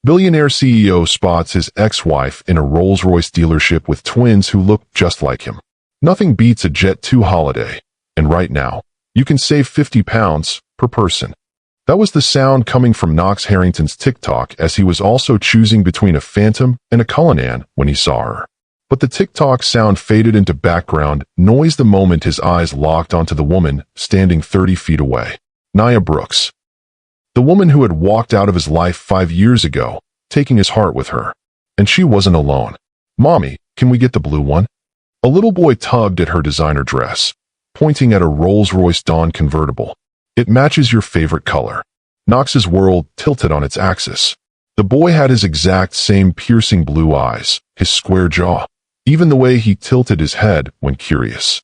Billionaire CEO spots his ex-wife in a Rolls-Royce dealership with twins who look just like him. Nothing beats a Jet 2 holiday, and right now, you can save £50 per person. That was the sound coming from Knox Harrington's TikTok as he was also choosing between a Phantom and a Cullinan when he saw her. But the TikTok sound faded into background noise the moment his eyes locked onto the woman standing 30 feet away. Nia Brooks. The woman who had walked out of his life 5 years ago, taking his heart with her. And she wasn't alone. "Mommy, can we get the blue one?" A little boy tugged at her designer dress, pointing at a Rolls-Royce Dawn convertible. "It matches your favorite color." Knox's world tilted on its axis. The boy had his exact same piercing blue eyes, his square jaw, even the way he tilted his head when curious.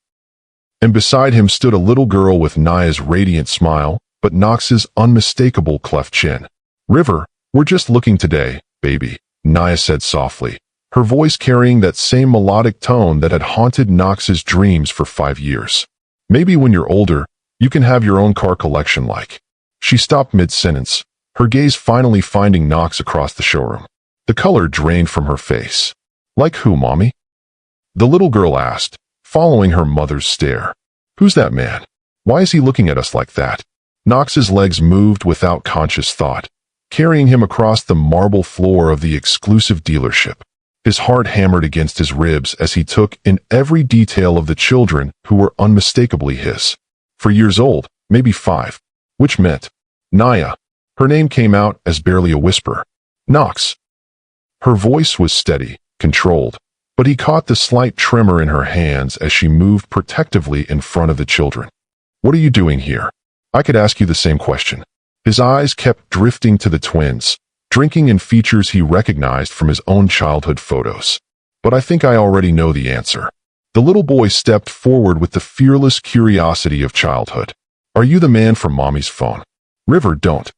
And beside him stood a little girl with Nia's radiant smile, but Knox's unmistakable cleft chin. "River, we're just looking today, baby," Nia said softly, her voice carrying that same melodic tone that had haunted Knox's dreams for 5 years. "Maybe when you're older, you can have your own car collection like." She stopped mid-sentence, her gaze finally finding Knox across the showroom. The color drained from her face. "Like who, Mommy?" the little girl asked, following her mother's stare. "Who's that man? Why is he looking at us like that?" Knox's legs moved without conscious thought, carrying him across the marble floor of the exclusive dealership. His heart hammered against his ribs as he took in every detail of the children who were unmistakably his. 4 years old, maybe 5, which meant Nia. Her name came out as barely a whisper. "Knox." Her voice was steady, controlled, but he caught the slight tremor in her hands as she moved protectively in front of the children. "What are you doing here? I could ask you the same question." His eyes kept drifting to the twins, drinking in features he recognized from his own childhood photos. "But I think I already know the answer." The little boy stepped forward with the fearless curiosity of childhood. "Are you the man from Mommy's phone?" "River, don't."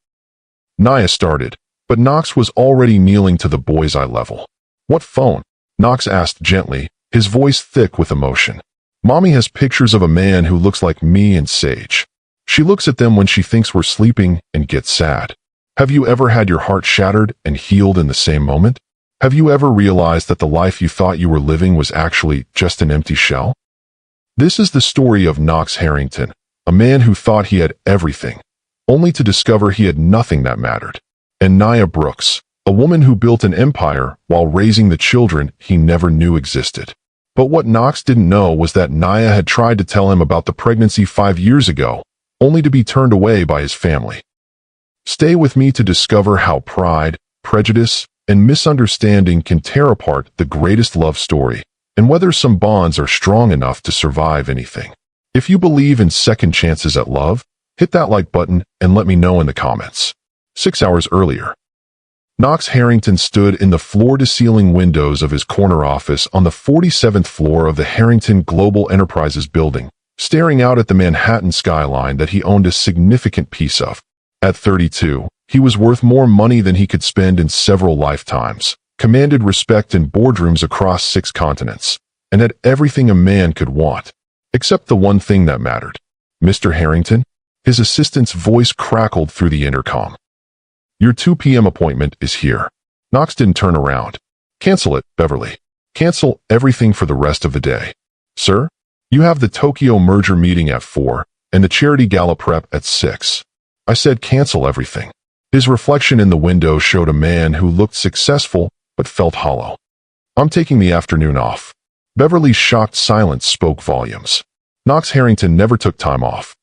Nia started, but Knox was already kneeling to the boy's eye level. "What phone?" Knox asked gently, his voice thick with emotion. "Mommy has pictures of a man who looks like me and Sage. She looks at them when she thinks we're sleeping and gets sad. Have you ever had your heart shattered and healed in the same moment? Have you ever realized that the life you thought you were living was actually just an empty shell?" This is the story of Knox Harrington, a man who thought he had everything, only to discover he had nothing that mattered. And Nia Brooks, a woman who built an empire while raising the children he never knew existed. But what Knox didn't know was that Nia had tried to tell him about the pregnancy 5 years ago, only to be turned away by his family. Stay with me to discover how pride, prejudice, and misunderstanding can tear apart the greatest love story, and whether some bonds are strong enough to survive anything. If you believe in second chances at love, hit that like button and let me know in the comments. 6 hours earlier, Knox Harrington stood in the floor-to-ceiling windows of his corner office on the 47th floor of the Harrington Global Enterprises building, staring out at the Manhattan skyline that he owned a significant piece of. At 32, he was worth more money than he could spend in several lifetimes, commanded respect in boardrooms across 6 continents, and had everything a man could want, except the one thing that mattered. "Mr. Harrington?" His assistant's voice crackled through the intercom. "Your 2 p.m. appointment is here." Knox didn't turn around. "Cancel it, Beverly. Cancel everything for the rest of the day." "Sir? You have the Tokyo merger meeting at 4 and the charity gala prep at 6. I said cancel everything." His reflection in the window showed a man who looked successful but felt hollow. "I'm taking the afternoon off." Beverly's shocked silence spoke volumes. Knox Harrington never took time off.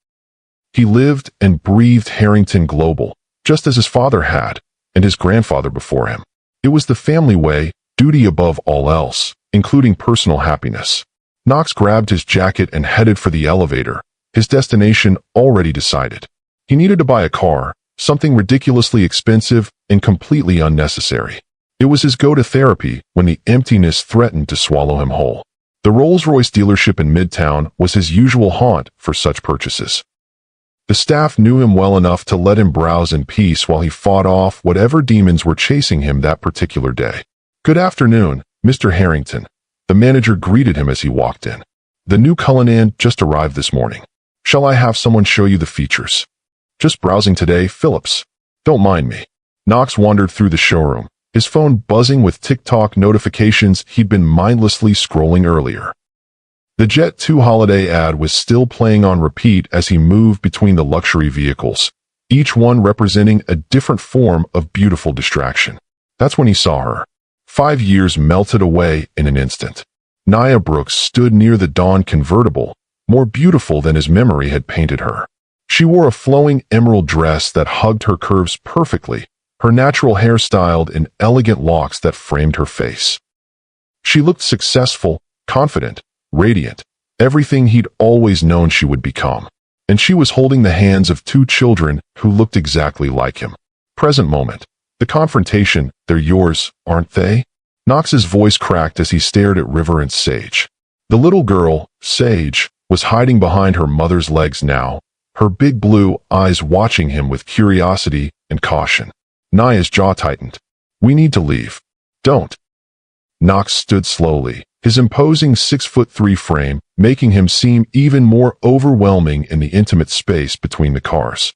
He lived and breathed Harrington Global, just as his father had, and his grandfather before him. It was the family way, duty above all else, including personal happiness. Knox grabbed his jacket and headed for the elevator, his destination already decided. He needed to buy a car, something ridiculously expensive and completely unnecessary. It was his go-to therapy when the emptiness threatened to swallow him whole. The Rolls-Royce dealership in Midtown was his usual haunt for such purchases. The staff knew him well enough to let him browse in peace while he fought off whatever demons were chasing him that particular day. "Good afternoon, Mr. Harrington." The manager greeted him as he walked in. "The new Cullinan just arrived this morning. Shall I have someone show you the features?" "Just browsing today, Phillips. Don't mind me." Knox wandered through the showroom, his phone buzzing with TikTok notifications he'd been mindlessly scrolling earlier. The Jet 2 holiday ad was still playing on repeat as he moved between the luxury vehicles, each one representing a different form of beautiful distraction. That's when he saw her. 5 years melted away in an instant. Nia Brooks stood near the Dawn convertible, more beautiful than his memory had painted her. She wore a flowing emerald dress that hugged her curves perfectly, her natural hair styled in elegant locks that framed her face. She looked successful, confident, radiant, everything he'd always known she would become. And she was holding the hands of 2 children who looked exactly like him. Present moment. The confrontation, they're yours, aren't they? Knox's voice cracked as he stared at River and Sage. The little girl, Sage, was hiding behind her mother's legs now, her big blue eyes watching him with curiosity and caution. Nia's jaw tightened. We need to leave. Don't. Knox stood slowly, his imposing 6'3" frame making him seem even more overwhelming in the intimate space between the cars.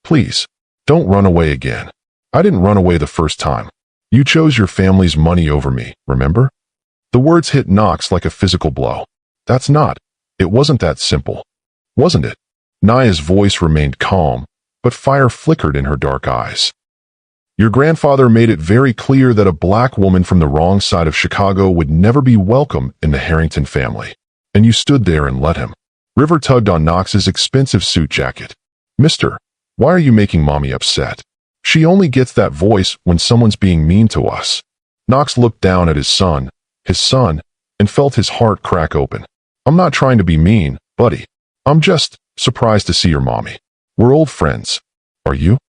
Please, don't run away again. I didn't run away the first time. You chose your family's money over me, remember? The words hit Knox like a physical blow. It wasn't that simple. Wasn't it? Nia's voice remained calm, but fire flickered in her dark eyes. Your grandfather made it very clear that a black woman from the wrong side of Chicago would never be welcome in the Harrington family. And you stood there and let him. River tugged on Knox's expensive suit jacket. Mister, why are you making Mommy upset? She only gets that voice when someone's being mean to us. Knox looked down at his son, and felt his heart crack open. I'm not trying to be mean, buddy. I'm just surprised to see your mommy. We're old friends. Are you?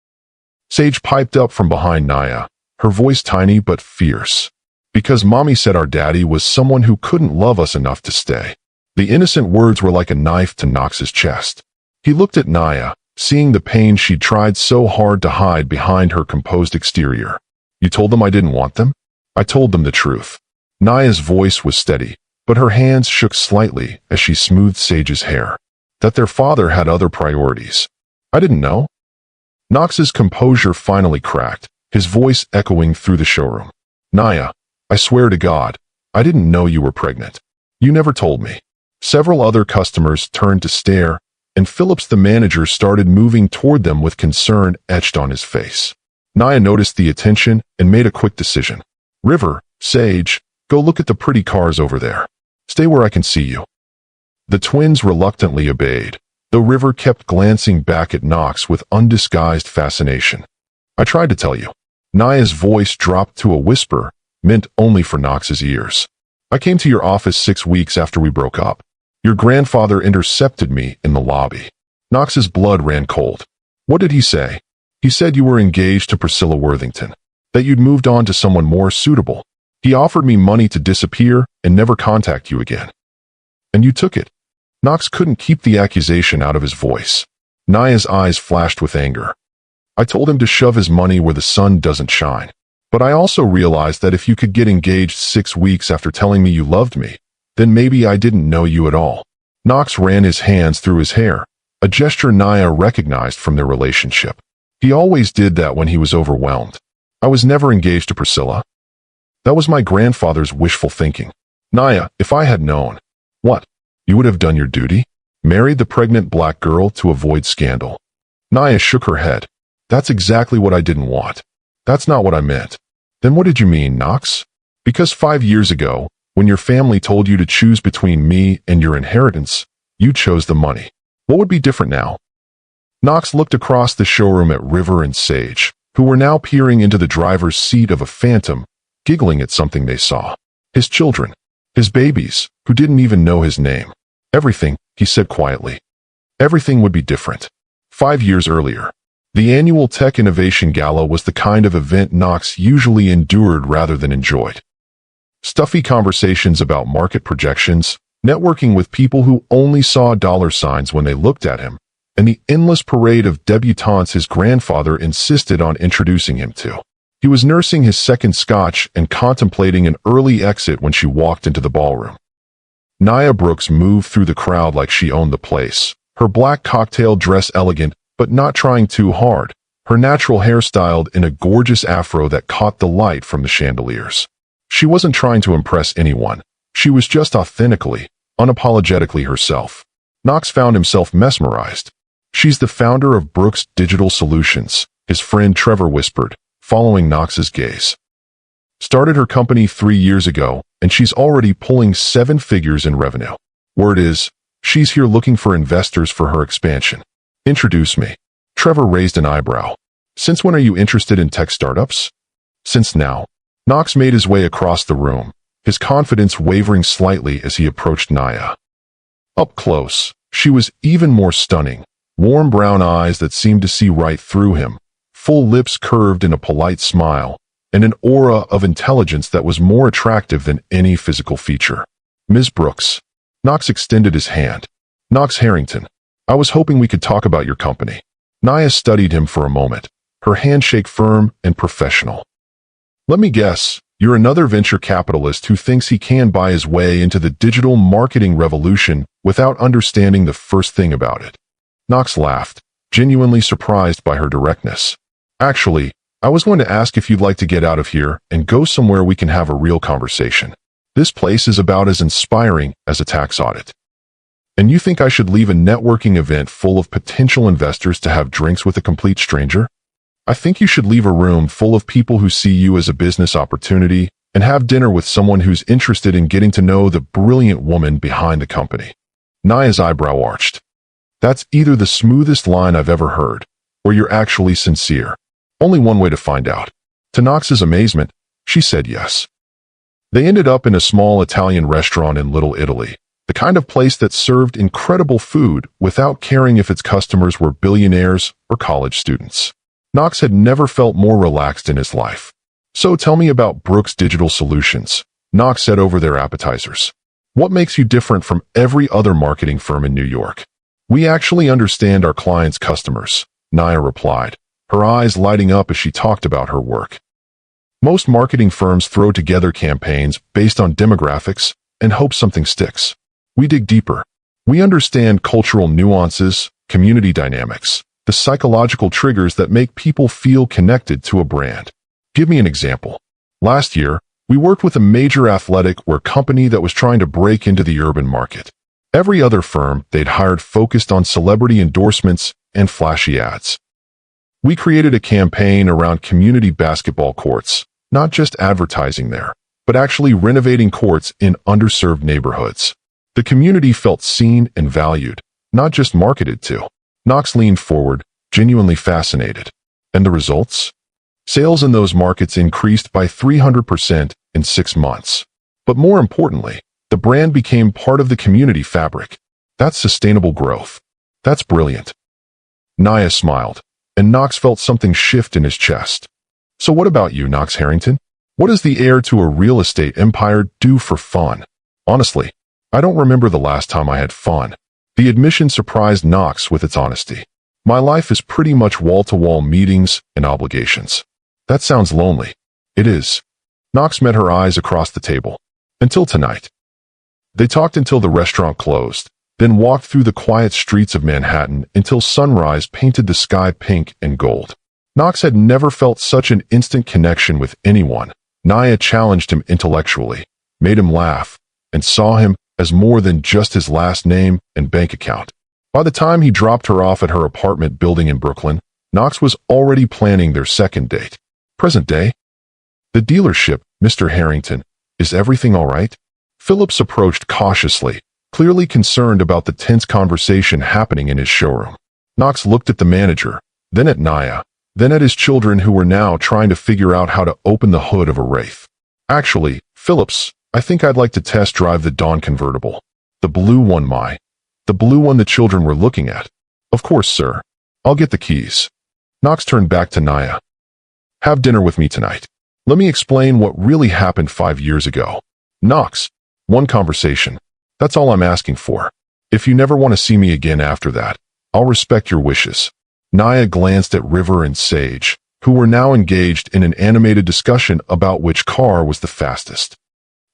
Sage piped up from behind Nia, her voice tiny but fierce. Because Mommy said our daddy was someone who couldn't love us enough to stay. The innocent words were like a knife to Knox's chest. He looked at Nia, seeing the pain she'd tried so hard to hide behind her composed exterior. You told them I didn't want them? I told them the truth. Nia's voice was steady, but her hands shook slightly as she smoothed Sage's hair. That their father had other priorities. I didn't know. Knox's composure finally cracked, his voice echoing through the showroom. Nia, I swear to God, I didn't know you were pregnant. You never told me. Several other customers turned to stare, and Phillips the manager started moving toward them with concern etched on his face. Nia noticed the attention and made a quick decision. River, Sage, go look at the pretty cars over there. Stay where I can see you. The twins reluctantly obeyed, though River kept glancing back at Knox with undisguised fascination. I tried to tell you. Nia's voice dropped to a whisper, meant only for Knox's ears. I came to your office 6 weeks after we broke up. Your grandfather intercepted me in the lobby. Knox's blood ran cold. What did he say? He said you were engaged to Priscilla Worthington, that you'd moved on to someone more suitable. He offered me money to disappear and never contact you again. And you took it. Knox couldn't keep the accusation out of his voice. Nia's eyes flashed with anger. I told him to shove his money where the sun doesn't shine. But I also realized that if you could get engaged 6 weeks after telling me you loved me, then maybe I didn't know you at all. Knox ran his hands through his hair, a gesture Nia recognized from their relationship. He always did that when he was overwhelmed. I was never engaged to Priscilla. That was my grandfather's wishful thinking. Nia, if I had known. What? You would have done your duty? Married the pregnant black girl to avoid scandal. Nia shook her head. That's exactly what I didn't want. That's not what I meant. Then what did you mean, Knox? Because 5 years ago, when your family told you to choose between me and your inheritance, you chose the money. What would be different now? Knox looked across the showroom at River and Sage, who were now peering into the driver's seat of a Phantom, giggling at something they saw. His children. His babies, who didn't even know his name. Everything, he said quietly. Everything would be different. 5 years earlier. The annual Tech Innovation Gala was the kind of event Knox usually endured rather than enjoyed. Stuffy conversations about market projections, networking with people who only saw dollar signs when they looked at him, and the endless parade of debutantes his grandfather insisted on introducing him to. He was nursing his second scotch and contemplating an early exit when she walked into the ballroom. Nia Brooks moved through the crowd like she owned the place, her black cocktail dress elegant but not trying too hard, her natural hair styled in a gorgeous afro that caught the light from the chandeliers. She wasn't trying to impress anyone. She was just authentically, unapologetically herself. Knox found himself mesmerized. "She's the founder of Brooks Digital Solutions," his friend Trevor whispered, following Knox's gaze. "Started her company 3 years ago, and she's already pulling 7 figures in revenue. Word is, she's here looking for investors for her expansion." "Introduce me." Trevor raised an eyebrow. "Since when are you interested in tech startups?" "Since now." Knox made his way across the room, his confidence wavering slightly as he approached Naya. Up close, she was even more stunning. Warm brown eyes that seemed to see right through him, full lips curved in a polite smile, and an aura of intelligence that was more attractive than any physical feature. "Ms. Brooks." Knox extended his hand. "Knox Harrington. I was hoping we could talk about your company." Naya studied him for a moment, her handshake firm and professional. "Let me guess, you're another venture capitalist who thinks he can buy his way into the digital marketing revolution without understanding the first thing about it." Knox laughed, genuinely surprised by her directness. "Actually, I was going to ask if you'd like to get out of here and go somewhere we can have a real conversation. This place is about as inspiring as a tax audit. And you think I should leave a networking event full of potential investors to have drinks with a complete stranger? I think you should leave a room full of people who see you as a business opportunity and have dinner with someone who's interested in getting to know the brilliant woman behind the company." Naya's eyebrow arched. "That's either the smoothest line I've ever heard, or you're actually sincere. Only one way to find out." To Knox's amazement, she said yes. They ended up in a small Italian restaurant in Little Italy, the kind of place that served incredible food without caring if its customers were billionaires or college students. Knox had never felt more relaxed in his life. "So tell me about Brooks Digital Solutions," Knox said over their appetizers. "What makes you different from every other marketing firm in New York?" "We actually understand our clients' customers," Naya replied, her eyes lighting up as she talked about her work. "Most marketing firms throw together campaigns based on demographics and hope something sticks. We dig deeper. We understand cultural nuances, community dynamics, the psychological triggers that make people feel connected to a brand. Give me an example." "Last year, we worked with a major athletic wear company that was trying to break into the urban market. Every other firm they'd hired focused on celebrity endorsements and flashy ads. We created a campaign around community basketball courts, not just advertising there, but actually renovating courts in underserved neighborhoods. The community felt seen and valued, not just marketed to." Knox leaned forward, genuinely fascinated. "And the results?" "Sales in those markets increased by 300% in 6 months. But more importantly, the brand became part of the community fabric. That's sustainable growth. That's brilliant." Naya smiled, and Knox felt something shift in his chest. "So what about you, Knox Harrington? What does the heir to a real estate empire do for fun?" "Honestly, I don't remember the last time I had fun." The admission surprised Knox with its honesty. "My life is pretty much wall-to-wall meetings and obligations." "That sounds lonely." "It is." Knox met her eyes across the table. "Until tonight." They talked until the restaurant closed, then walked through the quiet streets of Manhattan until sunrise painted the sky pink and gold. Knox had never felt such an instant connection with anyone. Naya challenged him intellectually, made him laugh, and saw him as more than just his last name and bank account. By the time he dropped her off at her apartment building in Brooklyn, Knox was already planning their second date. Present day. "The dealership, Mr. Harrington. Is everything all right?" Phillips approached cautiously, clearly concerned about the tense conversation happening in his showroom. Knox looked at the manager, then at Naya, then at his children who were now trying to figure out how to open the hood of a Wraith. "Actually, Phillips, I think I'd like to test drive the Dawn convertible. The blue one, the blue one the children were looking at." "Of course, sir. I'll get the keys." Knox turned back to Naya. "Have dinner with me tonight. Let me explain what really happened 5 years ago." "Knox, one conversation. That's all I'm asking for. If you never want to see me again after that, I'll respect your wishes." Naya glanced at River and Sage, who were now engaged in an animated discussion about which car was the fastest.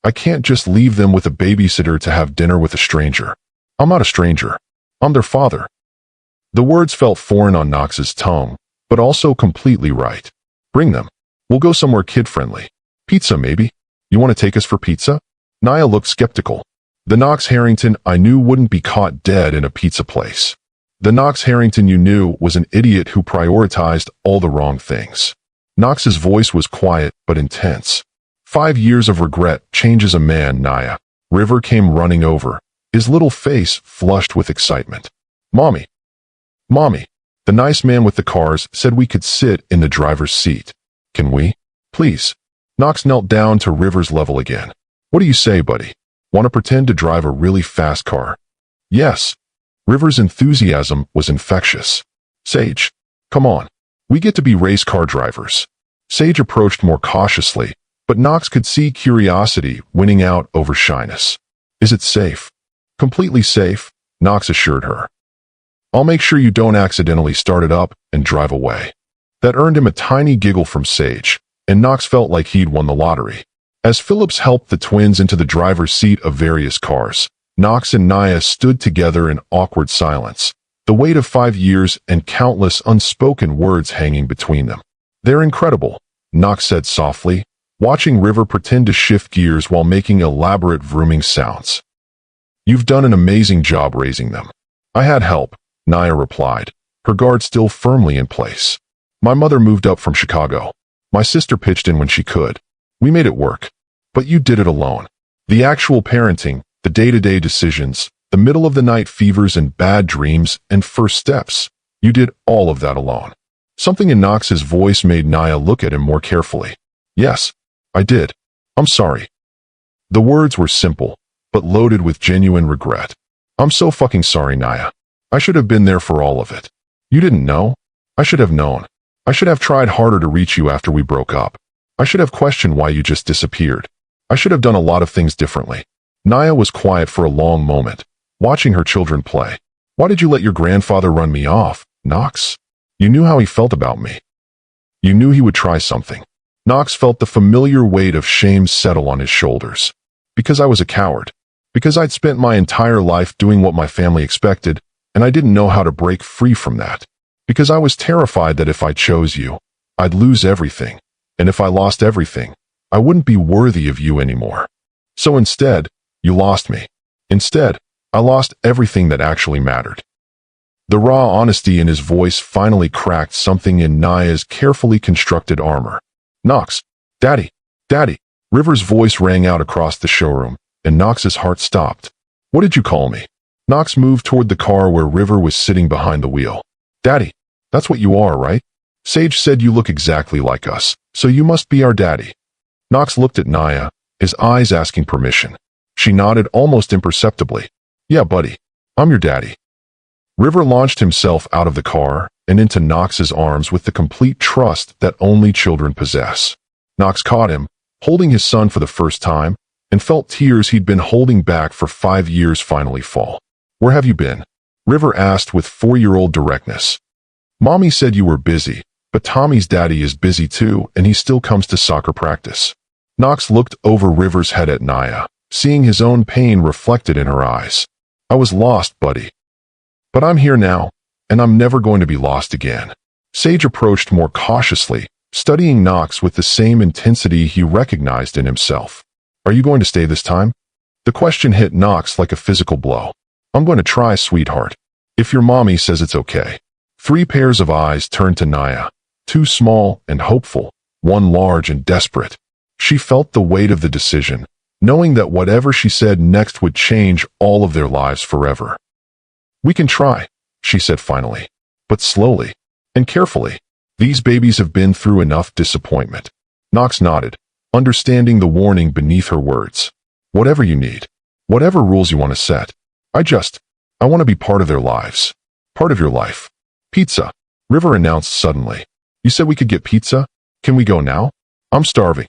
"I can't just leave them with a babysitter to have dinner with a stranger. I'm not a stranger. I'm their father." The words felt foreign on Knox's tongue, but also completely right. Bring them. We'll go somewhere kid-friendly. Pizza, maybe? You want to take us for pizza? Naya looked skeptical. The Knox Harrington I knew wouldn't be caught dead in a pizza place. The Knox Harrington you knew was an idiot who prioritized all the wrong things. Knox's voice was quiet but intense. 5 years of regret changes a man, Naya. River came running over, his little face flushed with excitement. Mommy. Mommy. The nice man with the cars said we could sit in the driver's seat. Can we? Please. Knox knelt down to River's level again. What do you say, buddy? Want to pretend to drive a really fast car? Yes. River's enthusiasm was infectious. Sage. Come on. We get to be race car drivers. Sage approached more cautiously, but Knox could see curiosity winning out over shyness. Is it safe? Completely safe, Knox assured her. I'll make sure you don't accidentally start it up and drive away. That earned him a tiny giggle from Sage, and Knox felt like he'd won the lottery. As Phillips helped the twins into the driver's seat of various cars, Knox and Naya stood together in awkward silence, the weight of 5 years and countless unspoken words hanging between them. They're incredible, Knox said softly, watching River pretend to shift gears while making elaborate vrooming sounds. You've done an amazing job raising them. I had help, Naya replied, her guard still firmly in place. My mother moved up from Chicago. My sister pitched in when she could. We made it work. But you did it alone. The actual parenting, the day-to-day decisions, the middle-of-the-night fevers and bad dreams and first steps. You did all of that alone. Something in Knox's voice made Naya look at him more carefully. Yes, I did. I'm sorry. The words were simple, but loaded with genuine regret. I'm so fucking sorry, Naya. I should have been there for all of it. You didn't know? I should have known. I should have tried harder to reach you after we broke up. I should have questioned why you just disappeared. I should have done a lot of things differently. Naya was quiet for a long moment, watching her children play. Why did you let your grandfather run me off, Knox? You knew how he felt about me. You knew he would try something. Knox felt the familiar weight of shame settle on his shoulders. Because I was a coward. Because I'd spent my entire life doing what my family expected, and I didn't know how to break free from that. Because I was terrified that if I chose you, I'd lose everything. And if I lost everything, I wouldn't be worthy of you anymore. So instead, you lost me. Instead, I lost everything that actually mattered. The raw honesty in his voice finally cracked something in Naya's carefully constructed armor. Knox, Daddy, Daddy. River's voice rang out across the showroom, and Knox's heart stopped. What did you call me? Knox moved toward the car where River was sitting behind the wheel. Daddy, that's what you are, right? Sage said you look exactly like us, so you must be our daddy. Knox looked at Naya, his eyes asking permission. She nodded almost imperceptibly. Yeah, buddy, I'm your daddy. River launched himself out of the car and into Knox's arms with the complete trust that only children possess. Knox caught him, holding his son for the first time, and felt tears he'd been holding back for 5 years finally fall. Where have you been? River asked with 4-year-old directness. Mommy said you were busy, but Tommy's daddy is busy too, and he still comes to soccer practice. Knox looked over River's head at Naya, seeing his own pain reflected in her eyes. I was lost, buddy. But I'm here now, and I'm never going to be lost again. Sage approached more cautiously, studying Knox with the same intensity he recognized in himself. Are you going to stay this time? The question hit Knox like a physical blow. I'm going to try, sweetheart. If your mommy says it's okay. 3 pairs of eyes turned to Naya, 2 small and hopeful, 1 large and desperate. She felt the weight of the decision, knowing that whatever she said next would change all of their lives forever. We can try, she said finally, but slowly and carefully. These babies have been through enough disappointment. Knox nodded, understanding the warning beneath her words. Whatever you need, whatever rules you want to set. I want to be part of their lives. Part of your life. Pizza, River announced suddenly. You said we could get pizza? Can we go now? I'm starving.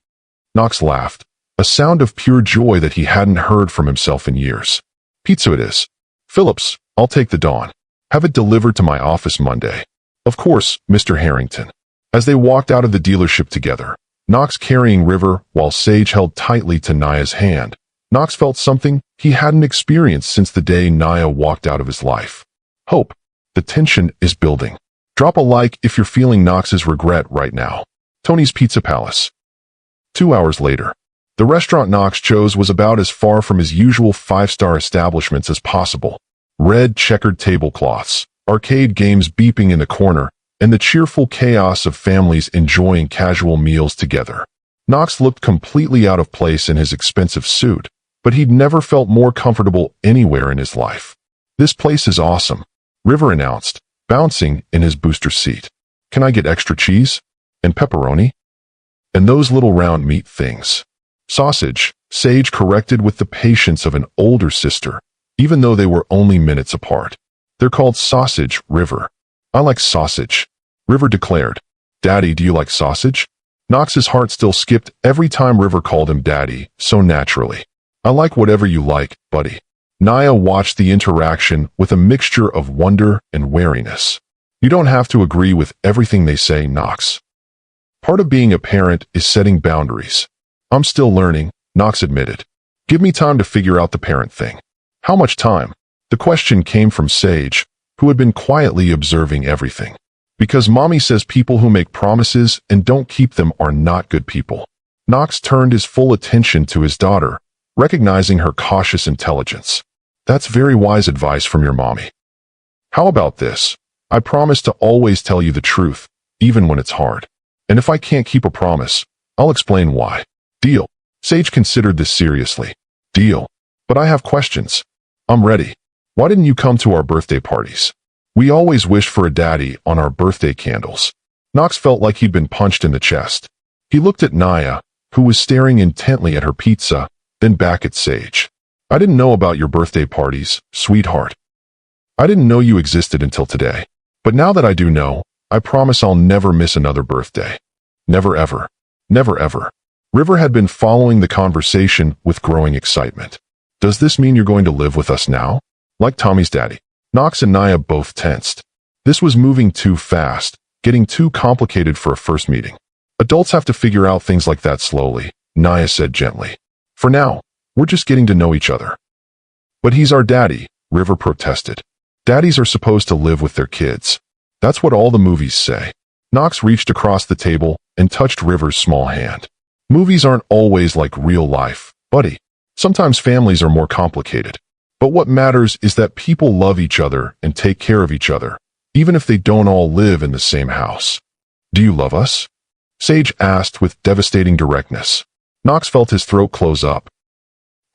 Knox laughed, a sound of pure joy that he hadn't heard from himself in years. Pizza it is. Phillips, I'll take the Dawn. Have it delivered to my office Monday. Of course, Mr. Harrington. As they walked out of the dealership together, Knox carrying River while Sage held tightly to Naya's hand, Knox felt something he hadn't experienced since the day Naya walked out of his life. Hope. The tension is building. Drop a like if you're feeling Knox's regret right now. Tony's Pizza Palace. 2 hours later. The restaurant Knox chose was about as far from his usual five-star establishments as possible. Red checkered tablecloths, arcade games beeping in the corner, and the cheerful chaos of families enjoying casual meals together. Knox looked completely out of place in his expensive suit, but he'd never felt more comfortable anywhere in his life. "This place is awesome," River announced, bouncing in his booster seat. "Can I get extra cheese? And pepperoni? And those little round meat things." "Sausage," Sage corrected with the patience of an older sister, even though they were only minutes apart. "They're called sausage, River." "I like sausage," River declared. "Daddy, do you like sausage?" Knox's heart still skipped every time River called him Daddy, so naturally. "I like whatever you like, buddy." Naya watched the interaction with a mixture of wonder and wariness. "You don't have to agree with everything they say, Knox. Part of being a parent is setting boundaries." "I'm still learning," Knox admitted. "Give me time to figure out the parent thing." "How much time?" The question came from Sage, who had been quietly observing everything. "Because Mommy says people who make promises and don't keep them are not good people." Knox turned his full attention to his daughter, recognizing her cautious intelligence. "That's very wise advice from your mommy. How about this? I promise to always tell you the truth, even when it's hard. And if I can't keep a promise, I'll explain why." "Deal." Sage considered this seriously. "Deal. But I have questions." "I'm ready. Why didn't you come to our birthday parties? We always wish for a daddy on our birthday candles." Knox felt like he'd been punched in the chest. He looked at Naya, who was staring intently at her pizza, then back at Sage. "I didn't know about your birthday parties, sweetheart. I didn't know you existed until today. But now that I do know, I promise I'll never miss another birthday. Never ever. Never ever." River had been following the conversation with growing excitement. "Does this mean you're going to live with us now? Like Tommy's daddy?" Knox and Naya both tensed. This was moving too fast, getting too complicated for a first meeting. "Adults have to figure out things like that slowly," Naya said gently. "For now, we're just getting to know each other." "But he's our daddy," River protested. "Daddies are supposed to live with their kids. That's what all the movies say." Knox reached across the table and touched River's small hand. "Movies aren't always like real life, buddy. Sometimes families are more complicated. But what matters is that people love each other and take care of each other, even if they don't all live in the same house." "Do you love us?" Sage asked with devastating directness. Knox felt his throat close up.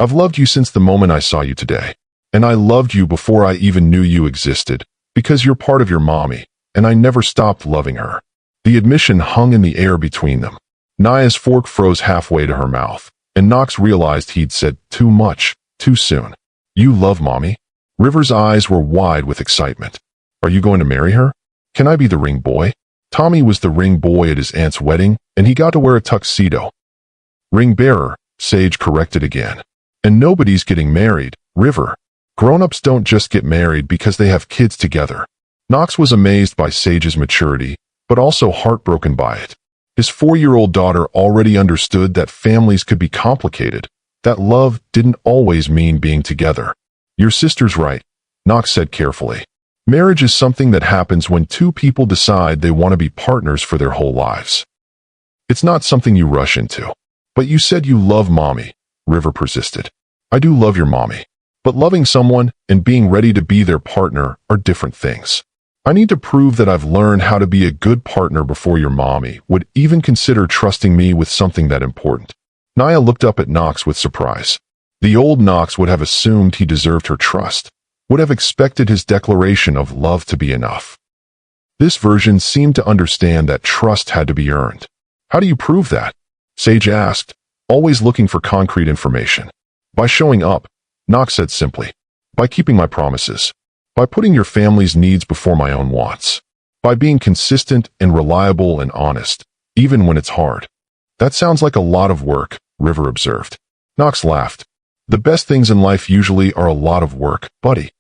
"I've loved you since the moment I saw you today. And I loved you before I even knew you existed, because you're part of your mommy, and I never stopped loving her." The admission hung in the air between them. Naya's fork froze halfway to her mouth, and Knox realized he'd said too much, too soon. "You love Mommy?" River's eyes were wide with excitement. "Are you going to marry her? Can I be the ring boy?" Tommy was the ring boy at his aunt's wedding, and he got to wear a tuxedo. "Ring bearer," Sage corrected again. "And nobody's getting married, River. Grown-ups don't just get married because they have kids together." Knox was amazed by Sage's maturity, but also heartbroken by it. His 4-year-old daughter already understood that families could be complicated, that love didn't always mean being together. "Your sister's right," Knox said carefully. "Marriage is something that happens when two people decide they want to be partners for their whole lives. It's not something you rush into." "But you said you love Mommy," River persisted. "I do love your mommy. But loving someone and being ready to be their partner are different things. I need to prove that I've learned how to be a good partner before your mommy would even consider trusting me with something that important." Naya looked up at Knox with surprise. The old Knox would have assumed he deserved her trust, would have expected his declaration of love to be enough. This version seemed to understand that trust had to be earned. "How do you prove that?" Sage asked, always looking for concrete information. "By showing up," Knox said simply. "By keeping my promises. By putting your family's needs before my own wants. By being consistent and reliable and honest, even when it's hard." "That sounds like a lot of work," River observed. Knox laughed. "The best things in life usually are a lot of work, buddy."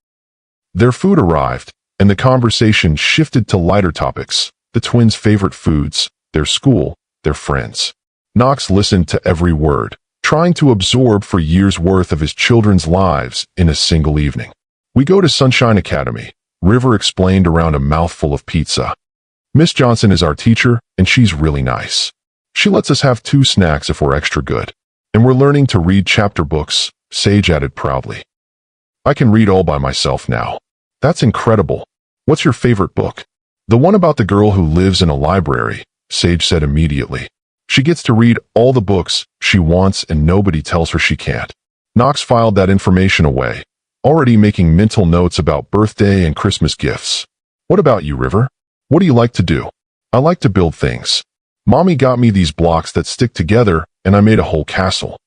Their food arrived, and the conversation shifted to lighter topics, the twins' favorite foods, their school, their friends. Knox listened to every word, trying to absorb for years' worth of his children's lives in a single evening. "We go to Sunshine Academy," River explained around a mouthful of pizza. Miss Johnson is our teacher, and she's really nice. She lets us have 2 snacks if we're extra good. And we're learning to read chapter books, Sage added proudly. I can read all by myself now. That's incredible. What's your favorite book? The one about the girl who lives in a library, Sage said immediately. She gets to read all the books she wants and nobody tells her she can't. Knox filed that information away, already making mental notes about birthday and Christmas gifts. What about you, River? What do you like to do? I like to build things. Mommy got me these blocks that stick together and I made a whole castle.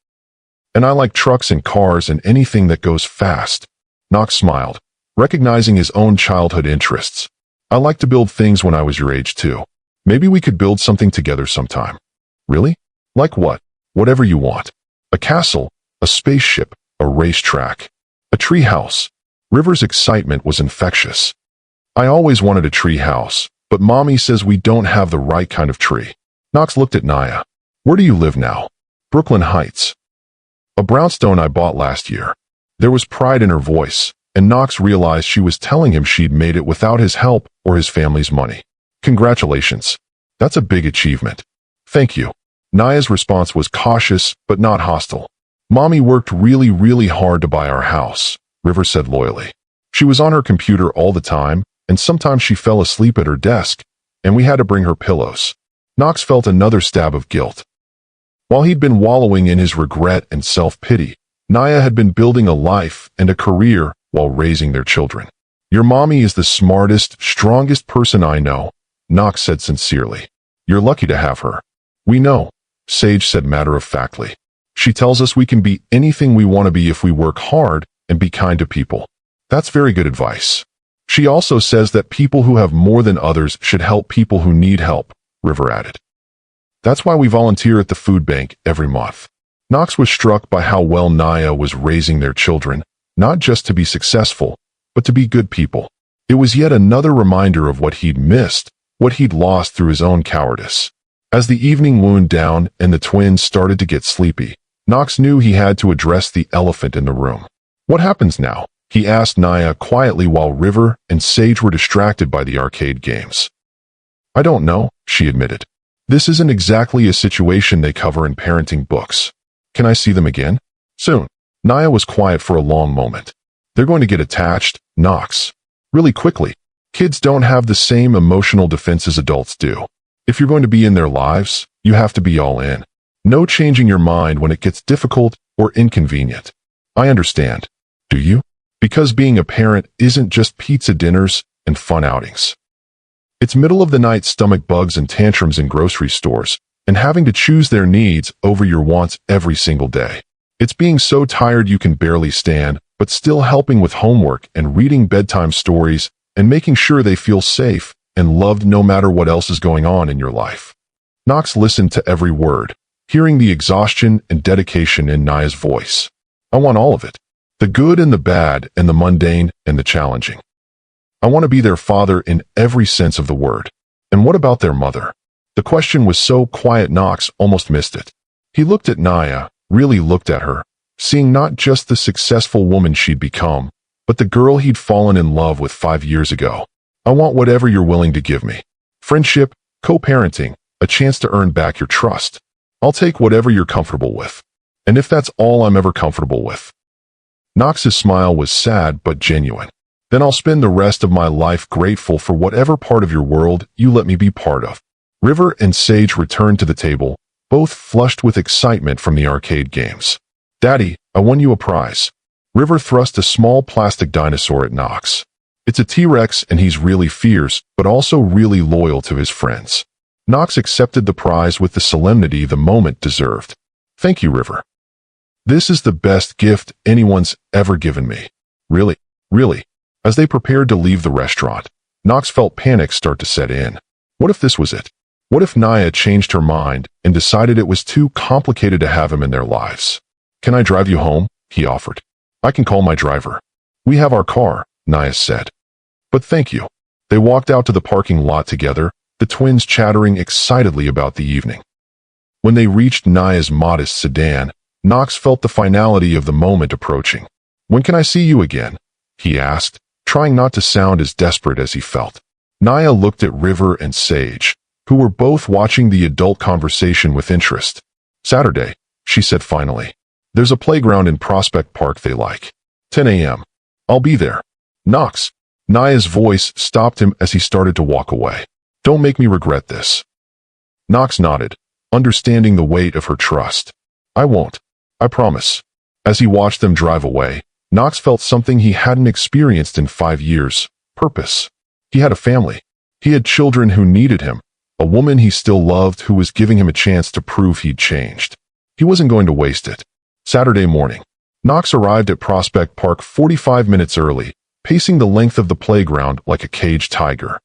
And I like trucks and cars and anything that goes fast. Knox smiled, recognizing his own childhood interests. I like to build things when I was your age too. Maybe we could build something together sometime. Really? Like what? Whatever you want. A castle, a spaceship, a racetrack, a tree house. River's excitement was infectious. I always wanted a tree house, but Mommy says we don't have the right kind of tree. Knox looked at Naya. Where do you live now? Brooklyn Heights. A brownstone I bought last year. There was pride in her voice, and Knox realized she was telling him she'd made it without his help or his family's money. Congratulations. That's a big achievement. Thank you. Naya's response was cautious, but not hostile. Mommy worked really hard to buy our house, River said loyally. She was on her computer all the time, and sometimes she fell asleep at her desk, and we had to bring her pillows. Knox felt another stab of guilt. While he'd been wallowing in his regret and self-pity, Naya had been building a life and a career while raising their children. Your mommy is the smartest, strongest person I know, Knox said sincerely. You're lucky to have her. We know, Sage said matter-of-factly. She tells us we can be anything we want to be if we work hard and be kind to people. That's very good advice. She also says that people who have more than others should help people who need help, River added. That's why we volunteer at the food bank every month. Knox was struck by how well Naya was raising their children, not just to be successful, but to be good people. It was yet another reminder of what he'd missed, what he'd lost through his own cowardice. As the evening wound down and the twins started to get sleepy, Knox knew he had to address the elephant in the room. What happens now? He asked Naya quietly while River and Sage were distracted by the arcade games. I don't know, she admitted. This isn't exactly a situation they cover in parenting books. Can I see them again? Soon. Naya was quiet for a long moment. They're going to get attached, Knox. Really quickly. Kids don't have the same emotional defenses adults do. If you're going to be in their lives, you have to be all in. No changing your mind when it gets difficult or inconvenient. I understand. Do you? Because being a parent isn't just pizza dinners and fun outings. It's middle-of-the-night stomach bugs and tantrums in grocery stores, and having to choose their needs over your wants every single day. It's being so tired you can barely stand, but still helping with homework and reading bedtime stories and making sure they feel safe and loved no matter what else is going on in your life. Knox listened to every word, hearing the exhaustion and dedication in Naya's voice. I want all of it. The good and the bad and the mundane and the challenging. I want to be their father in every sense of the word. And what about their mother? The question was so quiet Knox almost missed it. He looked at Naya, really looked at her, seeing not just the successful woman she'd become, but the girl he'd fallen in love with 5 years ago. I want whatever you're willing to give me. Friendship, co-parenting, a chance to earn back your trust. I'll take whatever you're comfortable with. And if that's all I'm ever comfortable with. Knox's smile was sad but genuine. Then I'll spend the rest of my life grateful for whatever part of your world you let me be part of. River and Sage returned to the table, both flushed with excitement from the arcade games. Daddy, I won you a prize. River thrust a small plastic dinosaur at Knox. It's a T-Rex and he's really fierce, but also really loyal to his friends. Knox accepted the prize with the solemnity the moment deserved. Thank you, River. This is the best gift anyone's ever given me. Really, really. As they prepared to leave the restaurant, Knox felt panic start to set in. What if this was it? What if Naya changed her mind and decided it was too complicated to have him in their lives? Can I drive you home? He offered. I can call my driver. We have our car, Naya said. But thank you. They walked out to the parking lot together, the twins chattering excitedly about the evening. When they reached Naya's modest sedan, Knox felt the finality of the moment approaching. When can I see you again? He asked, trying not to sound as desperate as he felt. Naya looked at River and Sage, who were both watching the adult conversation with interest. Saturday, she said finally. There's a playground in Prospect Park they like. 10 a.m. I'll be there. Knox. Naya's voice stopped him as he started to walk away. Don't make me regret this. Knox nodded, understanding the weight of her trust. I won't. I promise. As he watched them drive away, Knox felt something he hadn't experienced in 5 years: purpose. He had a family. He had children who needed him, a woman he still loved who was giving him a chance to prove he'd changed. He wasn't going to waste it. Saturday morning, Knox arrived at Prospect Park 45 minutes early, pacing the length of the playground like a caged tiger.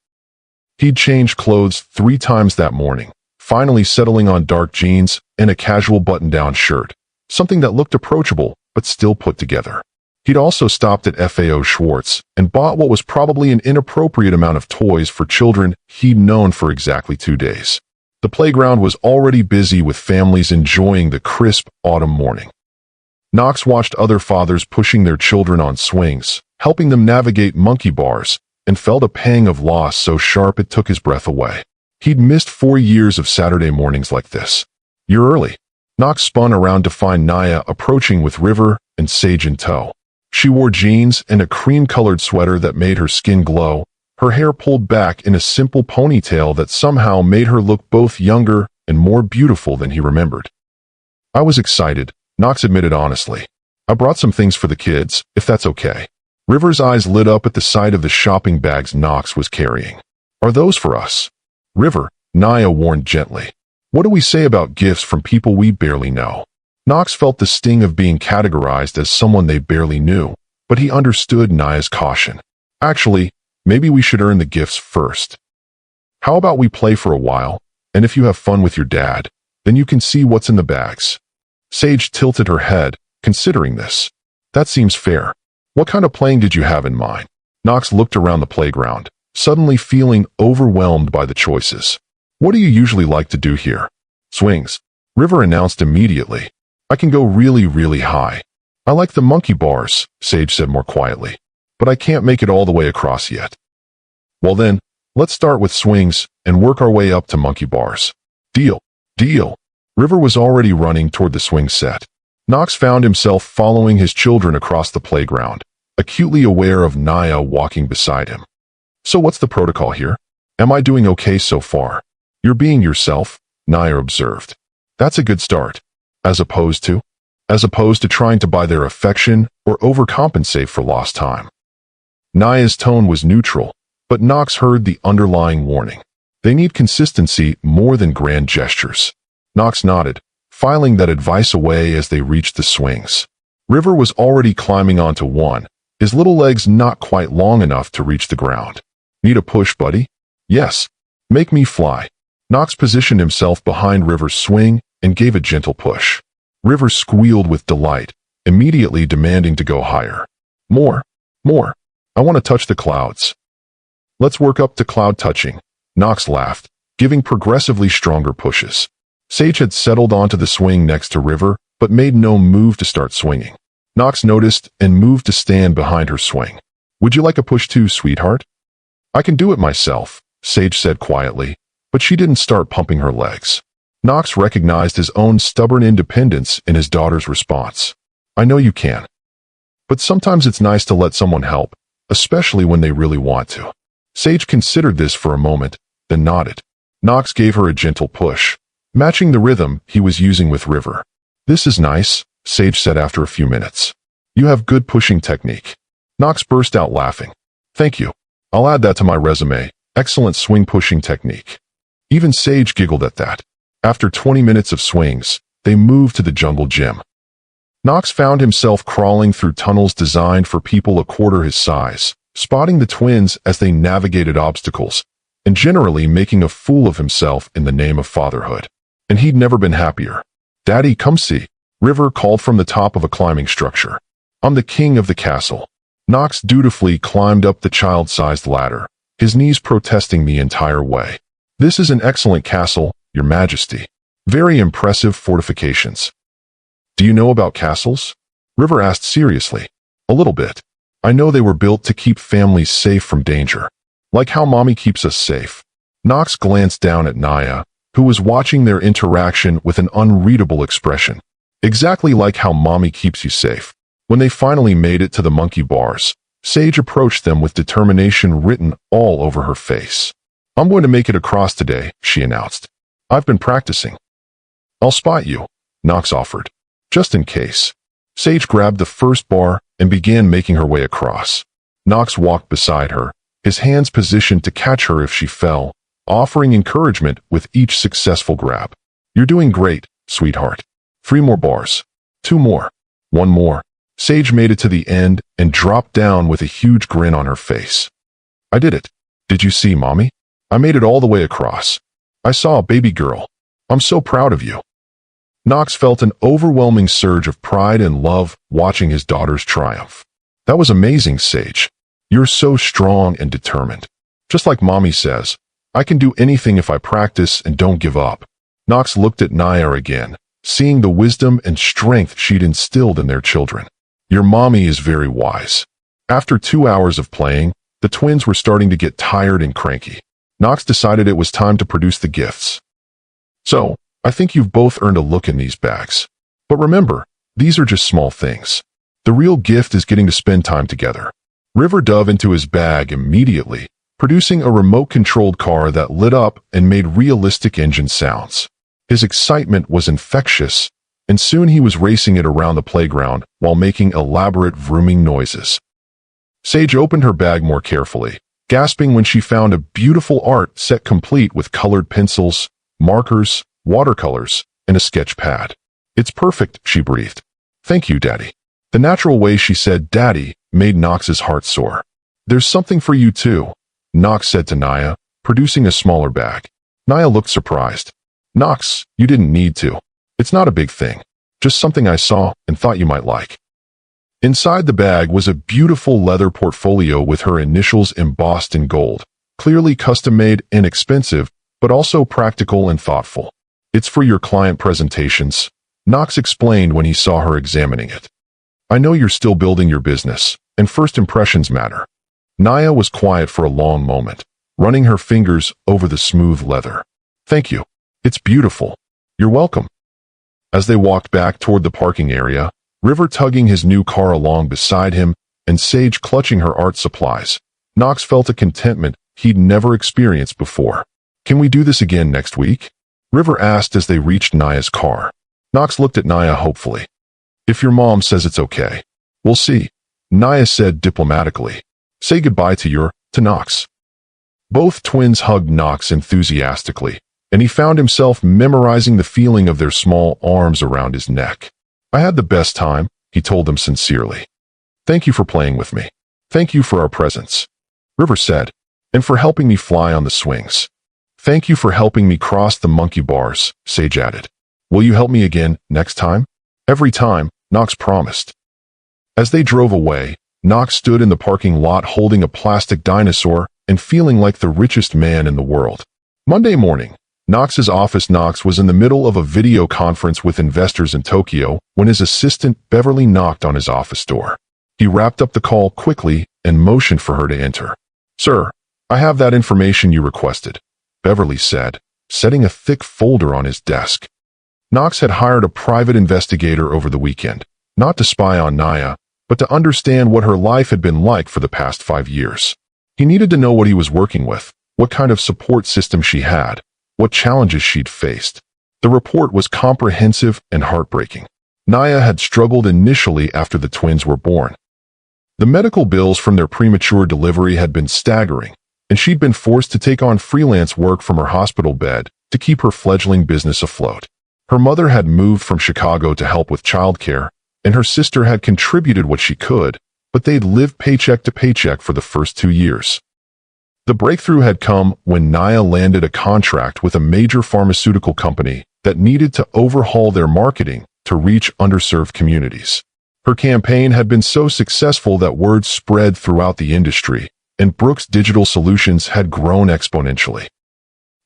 He'd changed clothes 3 times that morning, finally settling on dark jeans and a casual button-down shirt, something that looked approachable but still put together. He'd also stopped at FAO Schwartz and bought what was probably an inappropriate amount of toys for children he'd known for exactly 2 days. The playground was already busy with families enjoying the crisp autumn morning. Knox watched other fathers pushing their children on swings, helping them navigate monkey bars, and felt a pang of loss so sharp it took his breath away. He'd missed 4 years of Saturday mornings like this. You're early. Knox spun around to find Naya approaching with River and Sage in tow. She wore jeans and a cream-colored sweater that made her skin glow, her hair pulled back in a simple ponytail that somehow made her look both younger and more beautiful than he remembered. I was excited, Knox admitted honestly. I brought some things for the kids, if that's okay. River's eyes lit up at the sight of the shopping bags Knox was carrying. Are those for us? River, Naya warned gently. What do we say about gifts from people we barely know? Knox felt the sting of being categorized as someone they barely knew, but he understood Naya's caution. Actually, maybe we should earn the gifts first. How about we play for a while, and if you have fun with your dad, then you can see what's in the bags. Sage tilted her head, considering this. That seems fair. What kind of playing did you have in mind? Knox looked around the playground, suddenly feeling overwhelmed by the choices. What do you usually like to do here? Swings. River announced immediately. I can go really, really high. I like the monkey bars, Sage said more quietly, but I can't make it all the way across yet. Well then, let's start with swings and work our way up to monkey bars. Deal. Deal. River was already running toward the swing set. Knox found himself following his children across the playground, acutely aware of Naya walking beside him. So what's the protocol here? Am I doing okay so far? You're being yourself, Naya observed. That's a good start. As opposed to trying to buy their affection or overcompensate for lost time. Naya's tone was neutral, but Knox heard the underlying warning. They need consistency more than grand gestures. Knox nodded, filing that advice away as they reached the swings. River was already climbing onto one, his little legs not quite long enough to reach the ground. Need a push, buddy? Yes. Make me fly. Knox positioned himself behind River's swing and gave a gentle push. River squealed with delight, immediately demanding to go higher. More. More. I want to touch the clouds. Let's work up to cloud touching. Knox laughed, giving progressively stronger pushes. Sage had settled onto the swing next to River, but made no move to start swinging. Knox noticed and moved to stand behind her swing. Would you like a push too, sweetheart? I can do it myself, Sage said quietly, but she didn't start pumping her legs. Knox recognized his own stubborn independence in his daughter's response. I know you can. But sometimes it's nice to let someone help, especially when they really want to. Sage considered this for a moment, then nodded. Knox gave her a gentle push, matching the rhythm he was using with River. This is nice, Sage said after a few minutes. You have good pushing technique. Knox burst out laughing. Thank you. I'll add that to my resume. Excellent swing pushing technique. Even Sage giggled at that. After 20 minutes of swings, they moved to the jungle gym. Knox found himself crawling through tunnels designed for people a quarter his size, spotting the twins as they navigated obstacles, and generally making a fool of himself in the name of fatherhood. And he'd never been happier. Daddy, come see. River called from the top of a climbing structure. I'm the king of the castle. Knox dutifully climbed up the child-sized ladder, his knees protesting the entire way. This is an excellent castle, Your Majesty. Very impressive fortifications. Do you know about castles? River asked seriously. A little bit. I know they were built to keep families safe from danger. Like how mommy keeps us safe. Knox glanced down at Naya, who was watching their interaction with an unreadable expression. Exactly like how mommy keeps you safe. When they finally made it to the monkey bars, Sage approached them with determination written all over her face. I'm going to make it across today, she announced. I've been practicing. I'll spot you, Knox offered. Just in case. Sage grabbed the first bar and began making her way across. Knox walked beside her, his hands positioned to catch her if she fell, offering encouragement with each successful grab. You're doing great, sweetheart. 3 more bars. 2 more. 1 more. Sage made it to the end and dropped down with a huge grin on her face. I did it. Did you see, mommy? I made it all the way across. I saw a baby girl. I'm so proud of you. Knox felt an overwhelming surge of pride and love watching his daughter's triumph. That was amazing, Sage. You're so strong and determined. Just like mommy says, I can do anything if I practice and don't give up. Knox looked at Naya again, seeing the wisdom and strength she'd instilled in their children. Your mommy is very wise. After 2 hours of playing, the twins were starting to get tired and cranky. Knox decided it was time to produce the gifts. So, I think you've both earned a look in these bags. But remember, these are just small things. The real gift is getting to spend time together. River dove into his bag immediately, producing a remote-controlled car that lit up and made realistic engine sounds. His excitement was infectious, and soon he was racing it around the playground while making elaborate vrooming noises. Sage opened her bag more carefully, gasping when she found a beautiful art set complete with colored pencils, markers, watercolors, and a sketch pad. It's perfect, she breathed. Thank you, Daddy. The natural way she said Daddy made Knox's heart soar. There's something for you too, Knox said to Naya, producing a smaller bag. Naya looked surprised. Knox, you didn't need to. It's not a big thing. Just something I saw and thought you might like. Inside the bag was a beautiful leather portfolio with her initials embossed in gold, clearly custom-made and expensive, but also practical and thoughtful. It's for your client presentations, Knox explained when he saw her examining it. I know you're still building your business, and first impressions matter. Naya was quiet for a long moment, running her fingers over the smooth leather. Thank you. It's beautiful. You're welcome. As they walked back toward the parking area, River tugging his new car along beside him and Sage clutching her art supplies, Knox felt a contentment he'd never experienced before. Can we do this again next week? River asked as they reached Naya's car. Knox looked at Naya hopefully. If your mom says it's okay. We'll see, Naya said diplomatically. Say goodbye to Knox. Both twins hugged Knox enthusiastically, and he found himself memorizing the feeling of their small arms around his neck. I had the best time, he told them sincerely. Thank you for playing with me. Thank you for our presents, River said, and for helping me fly on the swings. Thank you for helping me cross the monkey bars, Sage added. Will you help me again next time? Every time, Knox promised. As they drove away, Knox stood in the parking lot holding a plastic dinosaur and feeling like the richest man in the world. Monday morning, Knox was in the middle of a video conference with investors in Tokyo when his assistant Beverly knocked on his office door. He wrapped up the call quickly and motioned for her to enter. Sir, I have that information you requested, Beverly said, setting a thick folder on his desk. Knox had hired a private investigator over the weekend, not to spy on Naya, but to understand what her life had been like for the past 5 years. He needed to know what he was working with, what kind of support system she had, what challenges she'd faced. The report was comprehensive and heartbreaking. Naya had struggled initially after the twins were born. The medical bills from their premature delivery had been staggering, and she'd been forced to take on freelance work from her hospital bed to keep her fledgling business afloat. Her mother had moved from Chicago to help with childcare, and her sister had contributed what she could, but they'd lived paycheck to paycheck for the first 2 years. The breakthrough had come when Naya landed a contract with a major pharmaceutical company that needed to overhaul their marketing to reach underserved communities. Her campaign had been so successful that word spread throughout the industry, and Brooks Digital Solutions had grown exponentially.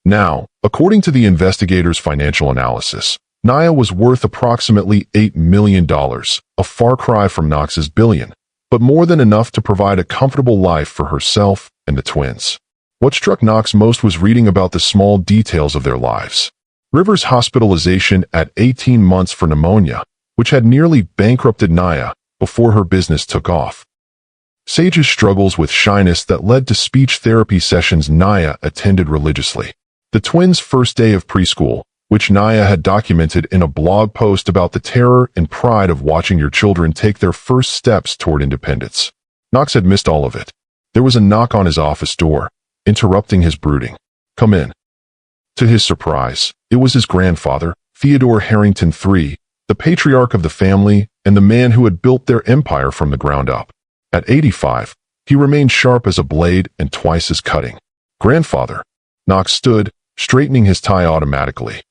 Now, according to the investigators' financial analysis, Naya was worth approximately $8 million, a far cry from Knox's billion, but more than enough to provide a comfortable life for herself and the twins. What struck Knox most was reading about the small details of their lives. River's hospitalization at 18 months for pneumonia, which had nearly bankrupted Naya before her business took off. Sage's struggles with shyness that led to speech therapy sessions Naya attended religiously. The twins' first day of preschool, which Naya had documented in a blog post about the terror and pride of watching your children take their first steps toward independence. Knox had missed all of it. There was a knock on his office door, interrupting his brooding. "Come in." To his surprise, it was his grandfather, Theodore Harrington III, the patriarch of the family and the man who had built their empire from the ground up. At 85, he remained sharp as a blade and twice as cutting. "Grandfather." Knox stood, straightening his tie automatically.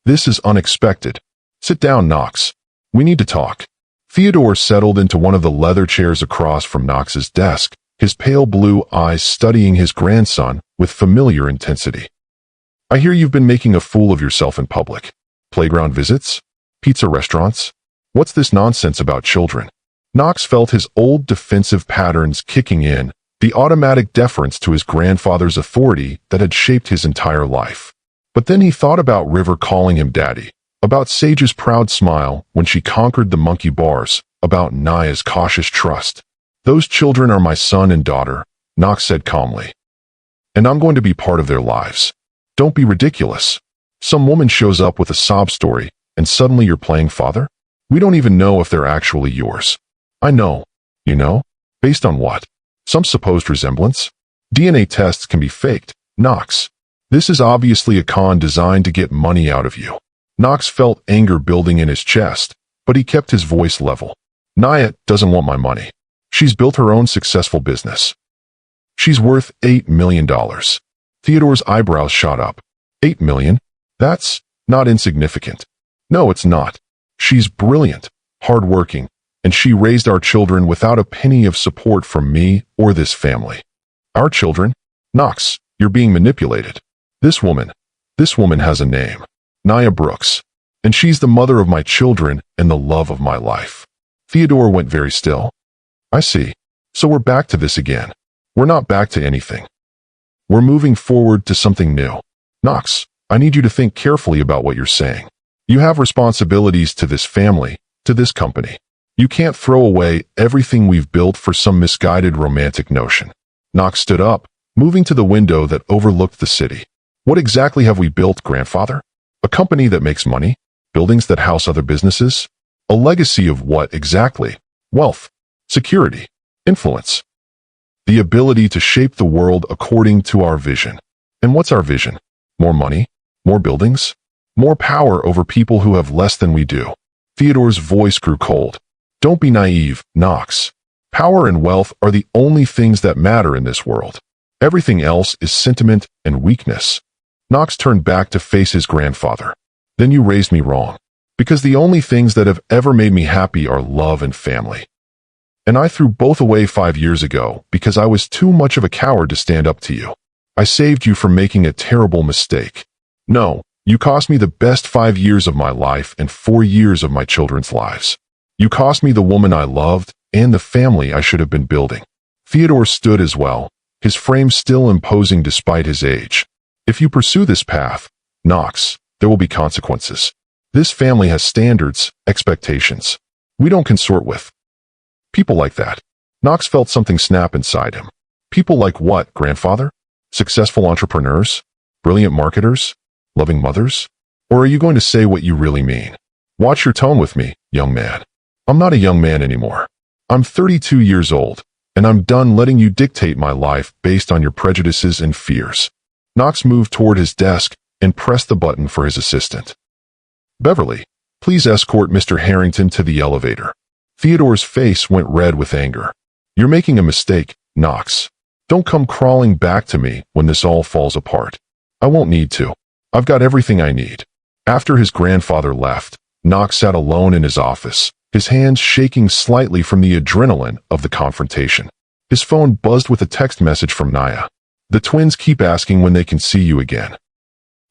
"This is unexpected. Sit down, Knox. We need to talk." Theodore settled into one of the leather chairs across from Knox's desk, his pale blue eyes studying his grandson with familiar intensity. "I hear you've been making a fool of yourself in public. Playground visits? Pizza restaurants? What's this nonsense about children?" Knox felt his old defensive patterns kicking in, the automatic deference to his grandfather's authority that had shaped his entire life. But then he thought about River calling him daddy, about Sage's proud smile when she conquered the monkey bars, about Naya's cautious trust. "Those children are my son and daughter," Knox said calmly. "And I'm going to be part of their lives. Don't be ridiculous. Some woman shows up with a sob story, and suddenly you're playing father? We don't even know if they're actually yours." "I know. You know? Based on what? Some supposed resemblance? DNA tests can be faked, Knox. This is obviously a con designed to get money out of you." Knox felt anger building in his chest, but he kept his voice level. "Naya doesn't want my money. She's built her own successful business. She's worth $8 million. Theodore's eyebrows shot up. $8 million? That's not insignificant. "No, it's not. She's brilliant, hardworking, and she raised our children without a penny of support from me or this family." "Our children? Knox, you're being manipulated. This woman has a name. Naya Brooks. And she's the mother of my children and the love of my life." Theodore went very still. "I see. So we're back to this again." "We're not back to anything. We're moving forward to something new." "Knox, I need you to think carefully about what you're saying. You have responsibilities to this family, to this company. You can't throw away everything we've built for some misguided romantic notion." Knox stood up, moving to the window that overlooked the city. "What exactly have we built, grandfather? A company that makes money? Buildings that house other businesses? A legacy of what exactly? Wealth, security, influence. The ability to shape the world according to our vision. And what's our vision? More money? More buildings? More power over people who have less than we do." Theodore's voice grew cold. "Don't be naive, Knox. Power and wealth are the only things that matter in this world. Everything else is sentiment and weakness." Knox turned back to face his grandfather. "Then you raised me wrong. Because the only things that have ever made me happy are love and family. And I threw both away 5 years ago because I was too much of a coward to stand up to you. I saved you from making a terrible mistake. No, you cost me the best 5 years of my life and 4 years of my children's lives. You cost me the woman I loved and the family I should have been building." Theodore stood as well, his frame still imposing despite his age. "If you pursue this path, Knox, there will be consequences. This family has standards, expectations. We don't consort with people like that." Knox felt something snap inside him. "People like what, grandfather? Successful entrepreneurs? Brilliant marketers? Loving mothers? Or are you going to say what you really mean? Watch your tone with me, young man. I'm not a young man anymore. I'm 32 years old, and I'm done letting you dictate my life based on your prejudices and fears." Knox moved toward his desk and pressed the button for his assistant. "Beverly, please escort Mr. Harrington to the elevator." Theodore's face went red with anger. "You're making a mistake, Knox. Don't come crawling back to me when this all falls apart. I won't need to. I've got everything I need." After his grandfather left, Knox sat alone in his office, his hands shaking slightly from the adrenaline of the confrontation. His phone buzzed with a text message from Naya. "The twins keep asking when they can see you again.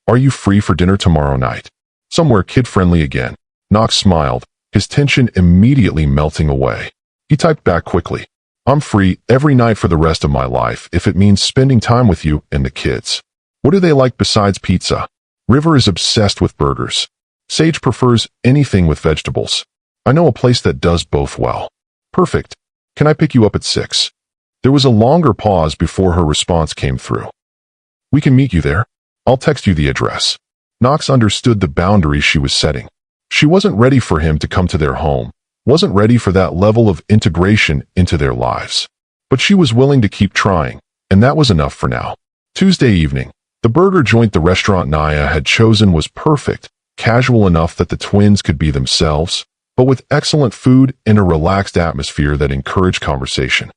Are you free for dinner tomorrow night? Somewhere kid-friendly again." Knox smiled, his tension immediately melting away. He typed back quickly. I'm free every night for the rest of my life if it means spending time with you and the kids. What do they like besides pizza? River is obsessed with burgers. Sage prefers anything with vegetables. I know a place that does both well. Perfect. Can I pick you up at 6? There was a longer pause before her response came through. We can meet you there. I'll text you the address. Knox understood the boundaries she was setting. She wasn't ready for him to come to their home, wasn't ready for that level of integration into their lives. But she was willing to keep trying, and that was enough for now. Tuesday evening, the burger joint the restaurant Naya had chosen was perfect, casual enough that the twins could be themselves, but with excellent food and a relaxed atmosphere that encouraged conversation.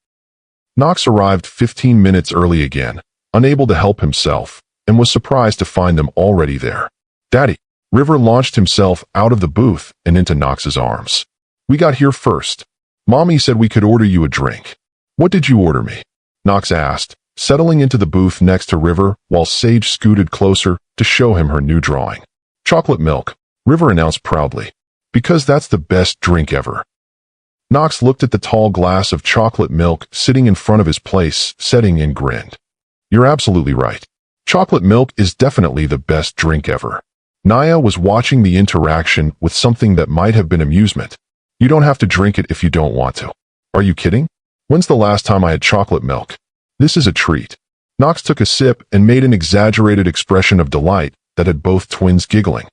Knox arrived 15 minutes early again, unable to help himself, and was surprised to find them already there. Daddy. River launched himself out of the booth and into Knox's arms. We got here first. Mommy said we could order you a drink. What did you order me? Knox asked, settling into the booth next to River while Sage scooted closer to show him her new drawing. Chocolate milk, River announced proudly. Because that's the best drink ever. Knox looked at the tall glass of chocolate milk sitting in front of his place setting and grinned. You're absolutely right. Chocolate milk is definitely the best drink ever. Naya was watching the interaction with something that might have been amusement. You don't have to drink it if you don't want to. Are you kidding? When's the last time I had chocolate milk? This is a treat. Knox took a sip and made an exaggerated expression of delight that had both twins giggling.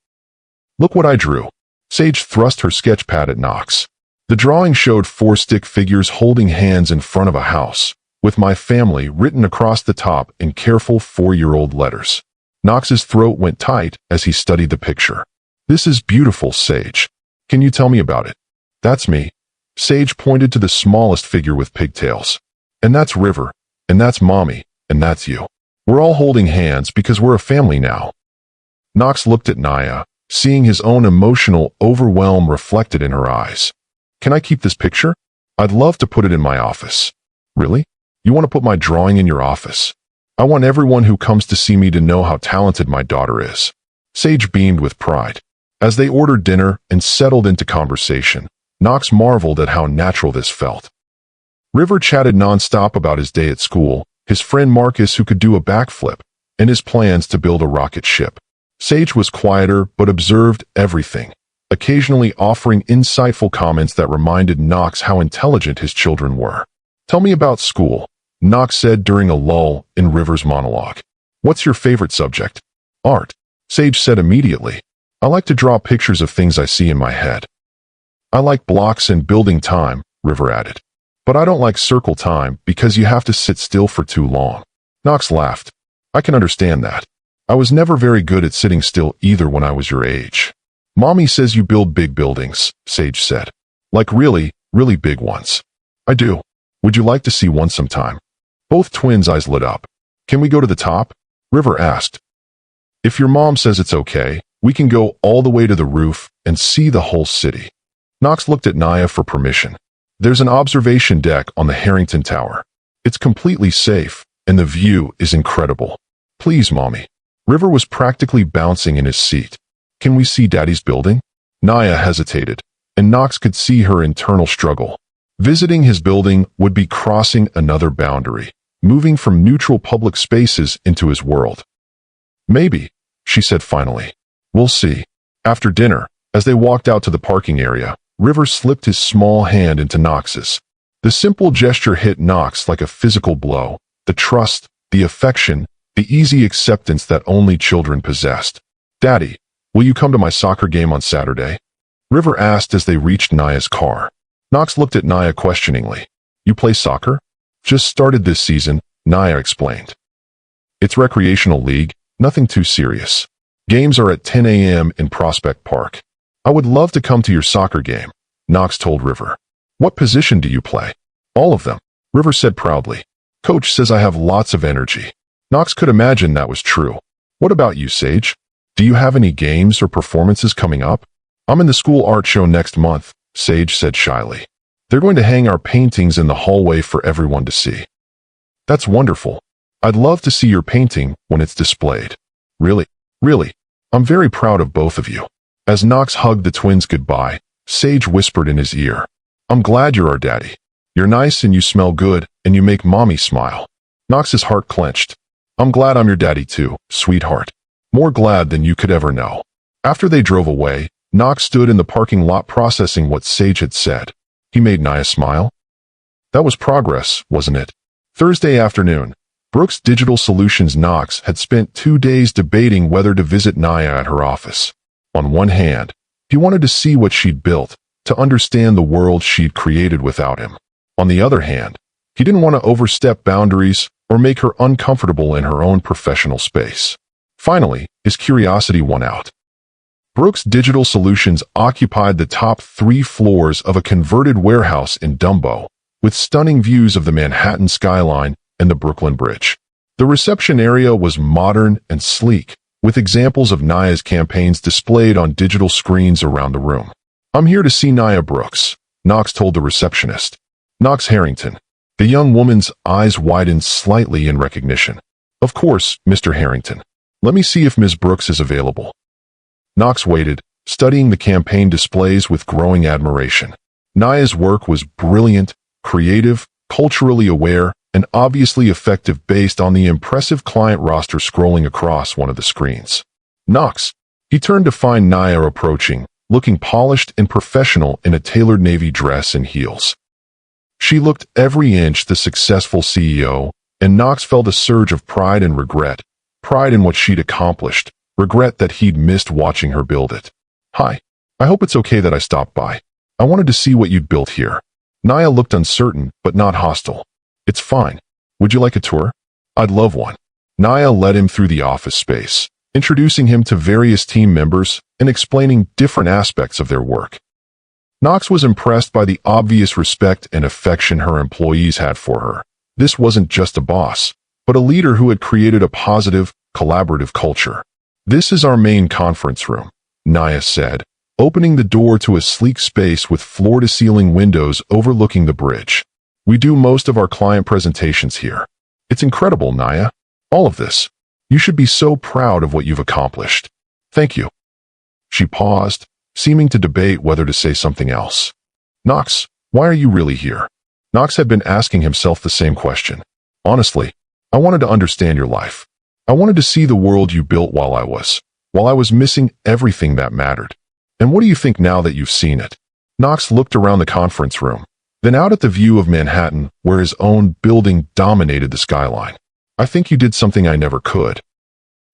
Look what I drew. Sage thrust her sketch pad at Knox. The drawing showed 4 stick figures holding hands in front of a house, with my family written across the top in careful 4-year-old letters. Knox's throat went tight as he studied the picture. This is beautiful, Sage. Can you tell me about it? That's me. Sage pointed to the smallest figure with pigtails. And that's River. And that's Mommy. And that's you. We're all holding hands because we're a family now. Knox looked at Naya, seeing his own emotional overwhelm reflected in her eyes. Can I keep this picture? I'd love to put it in my office. Really? You want to put my drawing in your office? I want everyone who comes to see me to know how talented my daughter is. Sage beamed with pride. As they ordered dinner and settled into conversation, Knox marveled at how natural this felt. River chatted nonstop about his day at school, his friend Marcus who could do a backflip, and his plans to build a rocket ship. Sage was quieter but observed everything, occasionally offering insightful comments that reminded Knox how intelligent his children were. Tell me about school, Knox said during a lull in River's monologue. What's your favorite subject? Art, Sage said immediately. I like to draw pictures of things I see in my head. I like blocks and building time, River added. But I don't like circle time because you have to sit still for too long. Knox laughed. I can understand that. I was never very good at sitting still either when I was your age. Mommy says you build big buildings, Sage said. Like really, really big ones. I do. Would you like to see one sometime? Both twins' eyes lit up. Can we go to the top? River asked. If your mom says it's okay, we can go all the way to the roof and see the whole city. Knox looked at Naya for permission. There's an observation deck on the Harrington Tower. It's completely safe, and the view is incredible. Please, Mommy. River was practically bouncing in his seat. Can we see Daddy's building? Naya hesitated, and Knox could see her internal struggle. Visiting his building would be crossing another boundary, moving from neutral public spaces into his world. Maybe, she said finally. We'll see. After dinner, as they walked out to the parking area, River slipped his small hand into Knox's. The simple gesture hit Knox like a physical blow, the trust, the affection, the easy acceptance that only children possessed. Daddy, will you come to my soccer game on Saturday? River asked as they reached Naya's car. Knox looked at Naya questioningly. You play soccer? Just started this season, Naya explained. It's recreational league, nothing too serious. Games are at 10 a.m. in Prospect Park. I would love to come to your soccer game, Knox told River. What position do you play? All of them, River said proudly. Coach says I have lots of energy. Knox could imagine that was true. What about you, Sage? Do you have any games or performances coming up? I'm in the school art show next month, Sage said shyly. They're going to hang our paintings in the hallway for everyone to see. That's wonderful. I'd love to see your painting when it's displayed. Really, really, I'm very proud of both of you. As Knox hugged the twins goodbye, Sage whispered in his ear, I'm glad you're our daddy. You're nice and you smell good and you make mommy smile. Knox's heart clenched. I'm glad I'm your daddy too, sweetheart. More glad than you could ever know. After they drove away, Knox stood in the parking lot processing what Sage had said. He made Nia smile. That was progress, wasn't it? Thursday afternoon, Brooks Digital Solutions Knox had spent 2 days debating whether to visit Nia at her office. On one hand, he wanted to see what she'd built, to understand the world she'd created without him. On the other hand, he didn't want to overstep boundaries or make her uncomfortable in her own professional space. Finally, his curiosity won out. Brooks Digital Solutions occupied the top 3 floors of a converted warehouse in Dumbo, with stunning views of the Manhattan skyline and the Brooklyn Bridge. The reception area was modern and sleek, with examples of Nia's campaigns displayed on digital screens around the room. I'm here to see Nia Brooks, Knox told the receptionist. Knox Harrington. The young woman's eyes widened slightly in recognition. Of course, Mr. Harrington. Let me see if Ms. Brooks is available. Knox waited, studying the campaign displays with growing admiration. Nia's work was brilliant, creative, culturally aware, and obviously effective based on the impressive client roster scrolling across one of the screens. Knox. He turned to find Nia approaching, looking polished and professional in a tailored navy dress and heels. She looked every inch the successful CEO, and Knox felt a surge of pride and regret. Pride in what she'd accomplished, regret that he'd missed watching her build it. Hi. I hope it's okay that I stopped by. I wanted to see what you'd built here. Nia looked uncertain, but not hostile. It's fine. Would you like a tour? I'd love one. Nia led him through the office space, introducing him to various team members and explaining different aspects of their work. Knox was impressed by the obvious respect and affection her employees had for her. This wasn't just a boss, but a leader who had created a positive, collaborative culture. This is our main conference room, Nia said, opening the door to a sleek space with floor-to-ceiling windows overlooking the bridge. We do most of our client presentations here. It's incredible, Nia. All of this. You should be so proud of what you've accomplished. Thank you. She paused, seeming to debate whether to say something else. Knox, why are you really here? Knox had been asking himself the same question. Honestly, I wanted to understand your life. I wanted to see the world you built while I was missing everything that mattered. And what do you think now that you've seen it? Knox looked around the conference room, then out at the view of Manhattan, where his own building dominated the skyline. I think you did something I never could.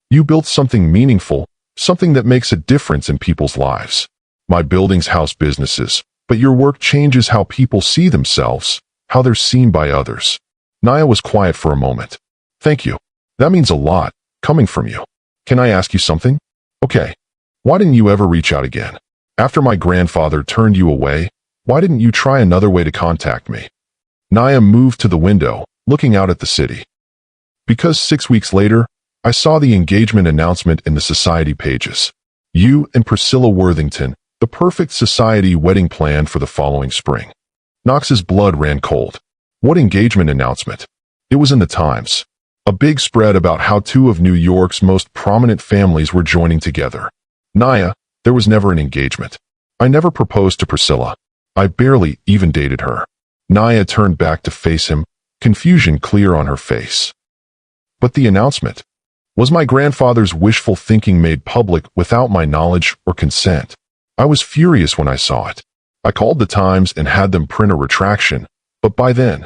You built something meaningful, something that makes a difference in people's lives. My buildings house businesses, but your work changes how people see themselves, how they're seen by others. Nia was quiet for a moment. Thank you. That means a lot, coming from you. Can I ask you something? Okay. Why didn't you ever reach out again? After my grandfather turned you away, why didn't you try another way to contact me? Nia moved to the window, looking out at the city. Because 6 weeks later, I saw the engagement announcement in the society pages. You and Priscilla Worthington, the perfect society wedding plan for the following spring. Knox's blood ran cold. What engagement announcement? It was in the Times. A big spread about how 2 of New York's most prominent families were joining together. Nia, there was never an engagement. I never proposed to Priscilla. I barely even dated her. Nia turned back to face him, confusion clear on her face. But the announcement? Was my grandfather's wishful thinking made public without my knowledge or consent? I was furious when I saw it. I called the Times and had them print a retraction, but by then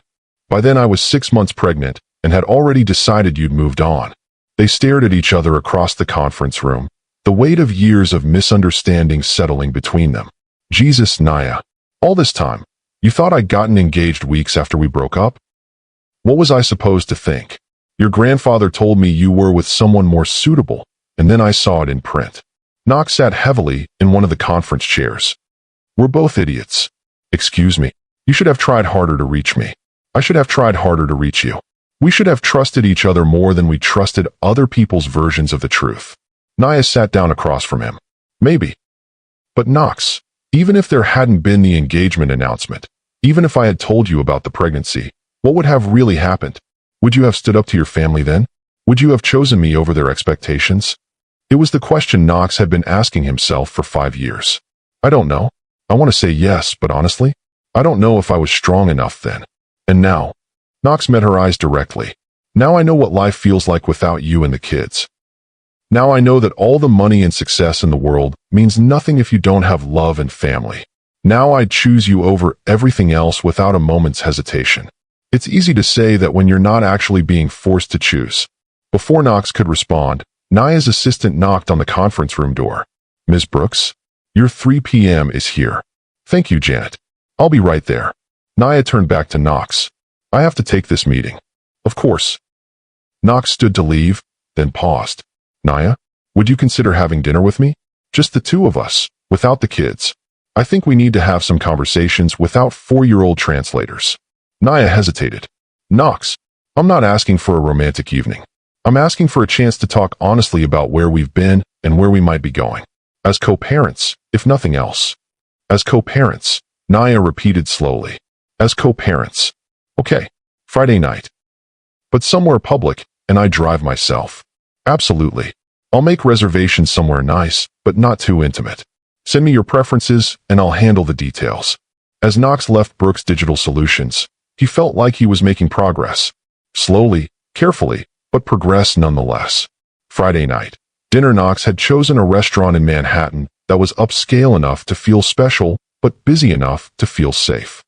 I was 6 months pregnant and had already decided you'd moved on. They stared at each other across the conference room, the weight of years of misunderstanding settling between them. Jesus, Nia. All this time, you thought I'd gotten engaged weeks after we broke up? What was I supposed to think? Your grandfather told me you were with someone more suitable, and then I saw it in print. Knox sat heavily in one of the conference chairs. We're both idiots. Excuse me. You should have tried harder to reach me. I should have tried harder to reach you. We should have trusted each other more than we trusted other people's versions of the truth. Nia sat down across from him. Maybe. But Knox, even if there hadn't been the engagement announcement, even if I had told you about the pregnancy, what would have really happened? Would you have stood up to your family then? Would you have chosen me over their expectations? It was the question Knox had been asking himself for 5 years. I don't know. I want to say yes, but honestly, I don't know if I was strong enough then. And now, Knox met her eyes directly. Now I know what life feels like without you and the kids. Now I know that all the money and success in the world means nothing if you don't have love and family. Now I'd choose you over everything else without a moment's hesitation. It's easy to say that when you're not actually being forced to choose. Before Knox could respond, Naya's assistant knocked on the conference room door. Ms. Brooks, your 3 p.m. is here. Thank you, Janet. I'll be right there. Naya turned back to Knox. I have to take this meeting. Of course. Knox stood to leave, then paused. Naya, would you consider having dinner with me? Just the two of us, without the kids. I think we need to have some conversations without 4-year-old translators. Naya hesitated. Knox, I'm not asking for a romantic evening. I'm asking for a chance to talk honestly about where we've been and where we might be going. As co-parents, if nothing else. As co-parents, Naya repeated slowly. As co-parents. Okay, Friday night. But somewhere public, and I drive myself. Absolutely. I'll make reservations somewhere nice, but not too intimate. Send me your preferences, and I'll handle the details. As Knox left Brooks Digital Solutions, he felt like he was making progress. Slowly, carefully, but progress nonetheless. Friday night. Dinner. Knox had chosen a restaurant in Manhattan that was upscale enough to feel special, but busy enough to feel safe.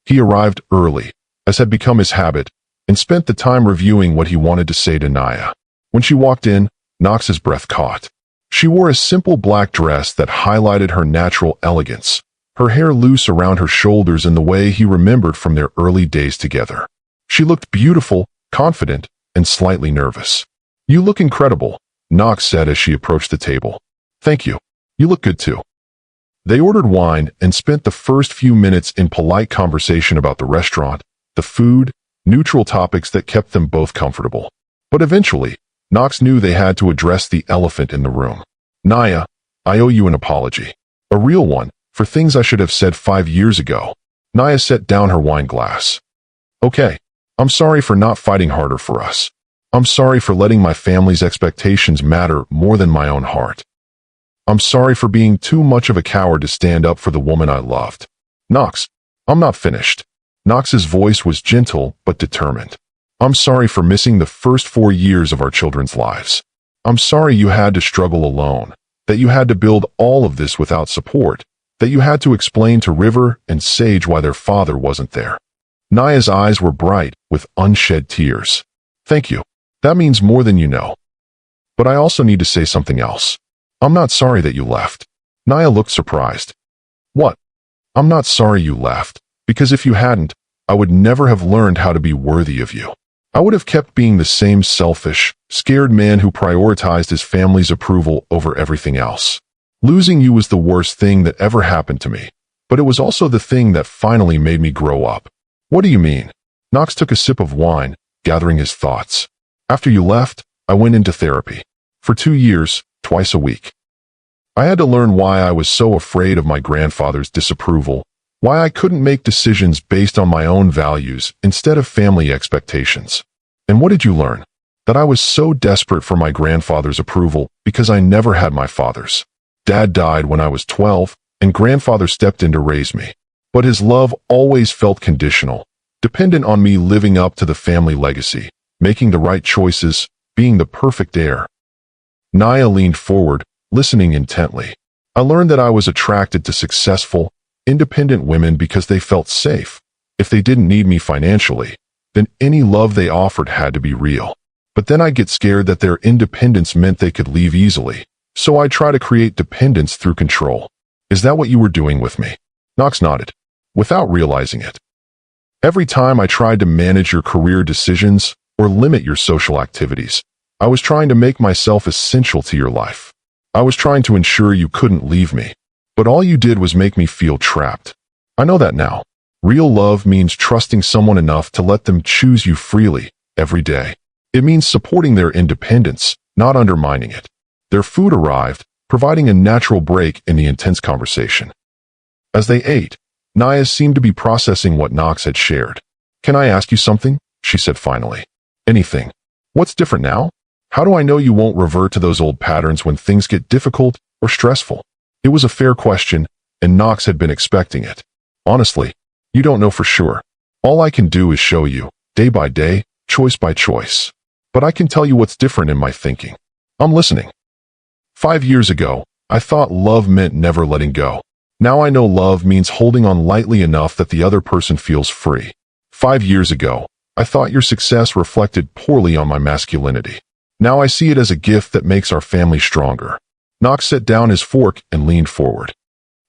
He arrived early, as had become his habit, and spent the time reviewing what he wanted to say to Naya. When she walked in, Knox's breath caught. She wore a simple black dress that highlighted her natural elegance, her hair loose around her shoulders in the way he remembered from their early days together. She looked beautiful, confident, and slightly nervous. You look incredible, Knox said as she approached the table. Thank you. You look good too. They ordered wine and spent the first few minutes in polite conversation about the restaurant, the food, neutral topics that kept them both comfortable. But eventually, Knox knew they had to address the elephant in the room. Naya, I owe you an apology. A real one, for things I should have said 5 years ago. Naya set down her wine glass. Okay, I'm sorry for not fighting harder for us. I'm sorry for letting my family's expectations matter more than my own heart. I'm sorry for being too much of a coward to stand up for the woman I loved. Knox, I'm not finished. Knox's voice was gentle but determined. I'm sorry for missing the first 4 years of our children's lives. I'm sorry you had to struggle alone, that you had to build all of this without support, that you had to explain to River and Sage why their father wasn't there. Naya's eyes were bright with unshed tears. Thank you. That means more than you know. But I also need to say something else. I'm not sorry that you left. Naya looked surprised. What? I'm not sorry you left, because if you hadn't, I would never have learned how to be worthy of you. I would have kept being the same selfish, scared man who prioritized his family's approval over everything else. Losing you was the worst thing that ever happened to me, but it was also the thing that finally made me grow up. What do you mean? Knox took a sip of wine, gathering his thoughts. After you left, I went into therapy. For 2 years, twice a week. I had to learn why I was so afraid of my grandfather's disapproval, why I couldn't make decisions based on my own values instead of family expectations. And what did you learn? That I was so desperate for my grandfather's approval because I never had my father's. Dad died when I was 12, and grandfather stepped in to raise me. But his love always felt conditional, dependent on me living up to the family legacy, making the right choices, being the perfect heir. Naya leaned forward, listening intently. I learned that I was attracted to successful, independent women because they felt safe. If they didn't need me financially, then any love they offered had to be real. But then I'd get scared that their independence meant they could leave easily, so I'd try to create dependence through control. Is that what you were doing with me? Knox nodded, without realizing it. Every time I tried to manage your career decisions or limit your social activities, I was trying to make myself essential to your life. I was trying to ensure you couldn't leave me, but all you did was make me feel trapped. I know that now. Real love means trusting someone enough to let them choose you freely, every day. It means supporting their independence, not undermining it. Their food arrived, providing a natural break in the intense conversation. As they ate, Naya seemed to be processing what Knox had shared. Can I ask you something? She said finally. Anything. What's different now? How do I know you won't revert to those old patterns when things get difficult or stressful? It was a fair question, and Knox had been expecting it. Honestly, you don't know for sure. All I can do is show you, day by day, choice by choice. But I can tell you what's different in my thinking. I'm listening. 5 years ago, I thought love meant never letting go. Now I know love means holding on lightly enough that the other person feels free. 5 years ago, I thought your success reflected poorly on my masculinity. Now I see it as a gift that makes our family stronger. Knox set down his fork and leaned forward.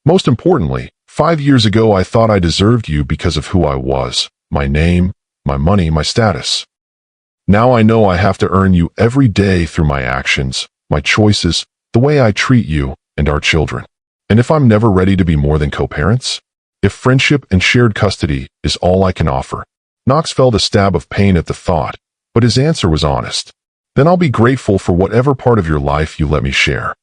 Most importantly, 5 years ago I thought I deserved you because of who I was, my name, my money, my status. Now I know I have to earn you every day through my actions, my choices, the way I treat you and our children. And if I'm never ready to be more than co-parents? If friendship and shared custody is all I can offer? Knox felt a stab of pain at the thought, but his answer was honest. Then I'll be grateful for whatever part of your life you let me share.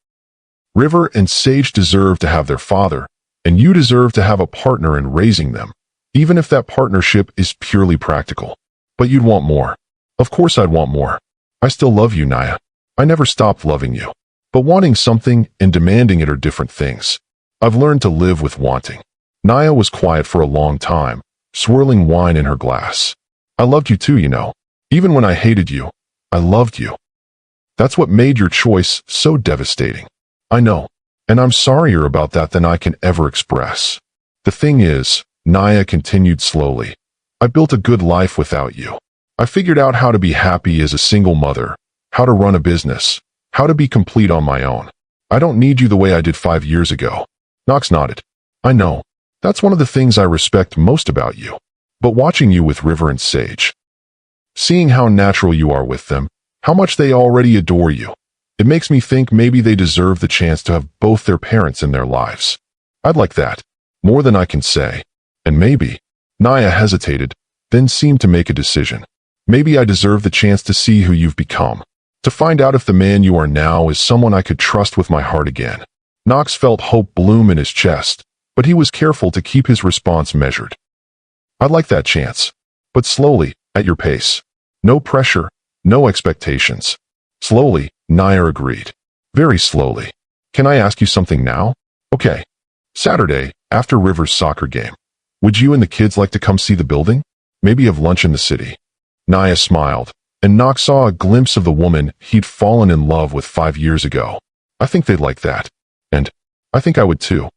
River and Sage deserve to have their father, and you deserve to have a partner in raising them, even if that partnership is purely practical. But you'd want more. Of course I'd want more. I still love you, Naya. I never stopped loving you. But wanting something and demanding it are different things. I've learned to live with wanting. Naya was quiet for a long time, swirling wine in her glass. I loved you too, you know. Even when I hated you, I loved you. That's what made your choice so devastating. I know, and I'm sorrier about that than I can ever express. The thing is, Naya continued slowly, I built a good life without you. I figured out how to be happy as a single mother, how to run a business, how to be complete on my own. I don't need you the way I did 5 years ago. Knox nodded. I know. That's one of the things I respect most about you. But watching you with River and Sage, seeing how natural you are with them, how much they already adore you, it makes me think maybe they deserve the chance to have both their parents in their lives. I'd like that, more than I can say. And maybe, Naya hesitated, then seemed to make a decision. Maybe I deserve the chance to see who you've become. To find out if the man you are now is someone I could trust with my heart again. Knox felt hope bloom in his chest, but he was careful to keep his response measured. I'd like that chance. But slowly, at your pace. No pressure, no expectations. Slowly, Naya agreed. Very slowly. Can I ask you something now? Okay. Saturday, after River's soccer game. Would you and the kids like to come see the building? Maybe have lunch in the city? Naya smiled, and Knox saw a glimpse of the woman he'd fallen in love with 5 years ago. I think they'd like that. And I think I would too.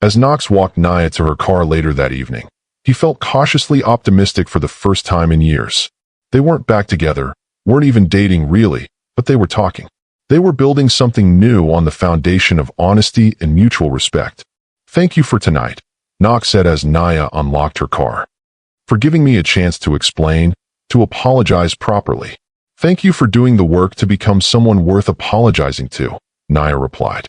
As Knox walked Naya to her car later that evening, he felt cautiously optimistic for the first time in years. They weren't back together, weren't even dating really, but they were talking. They were building something new on the foundation of honesty and mutual respect. Thank you for tonight, Knox said as Naya unlocked her car. For giving me a chance to explain, to apologize properly. Thank you for doing the work to become someone worth apologizing to, Naya replied.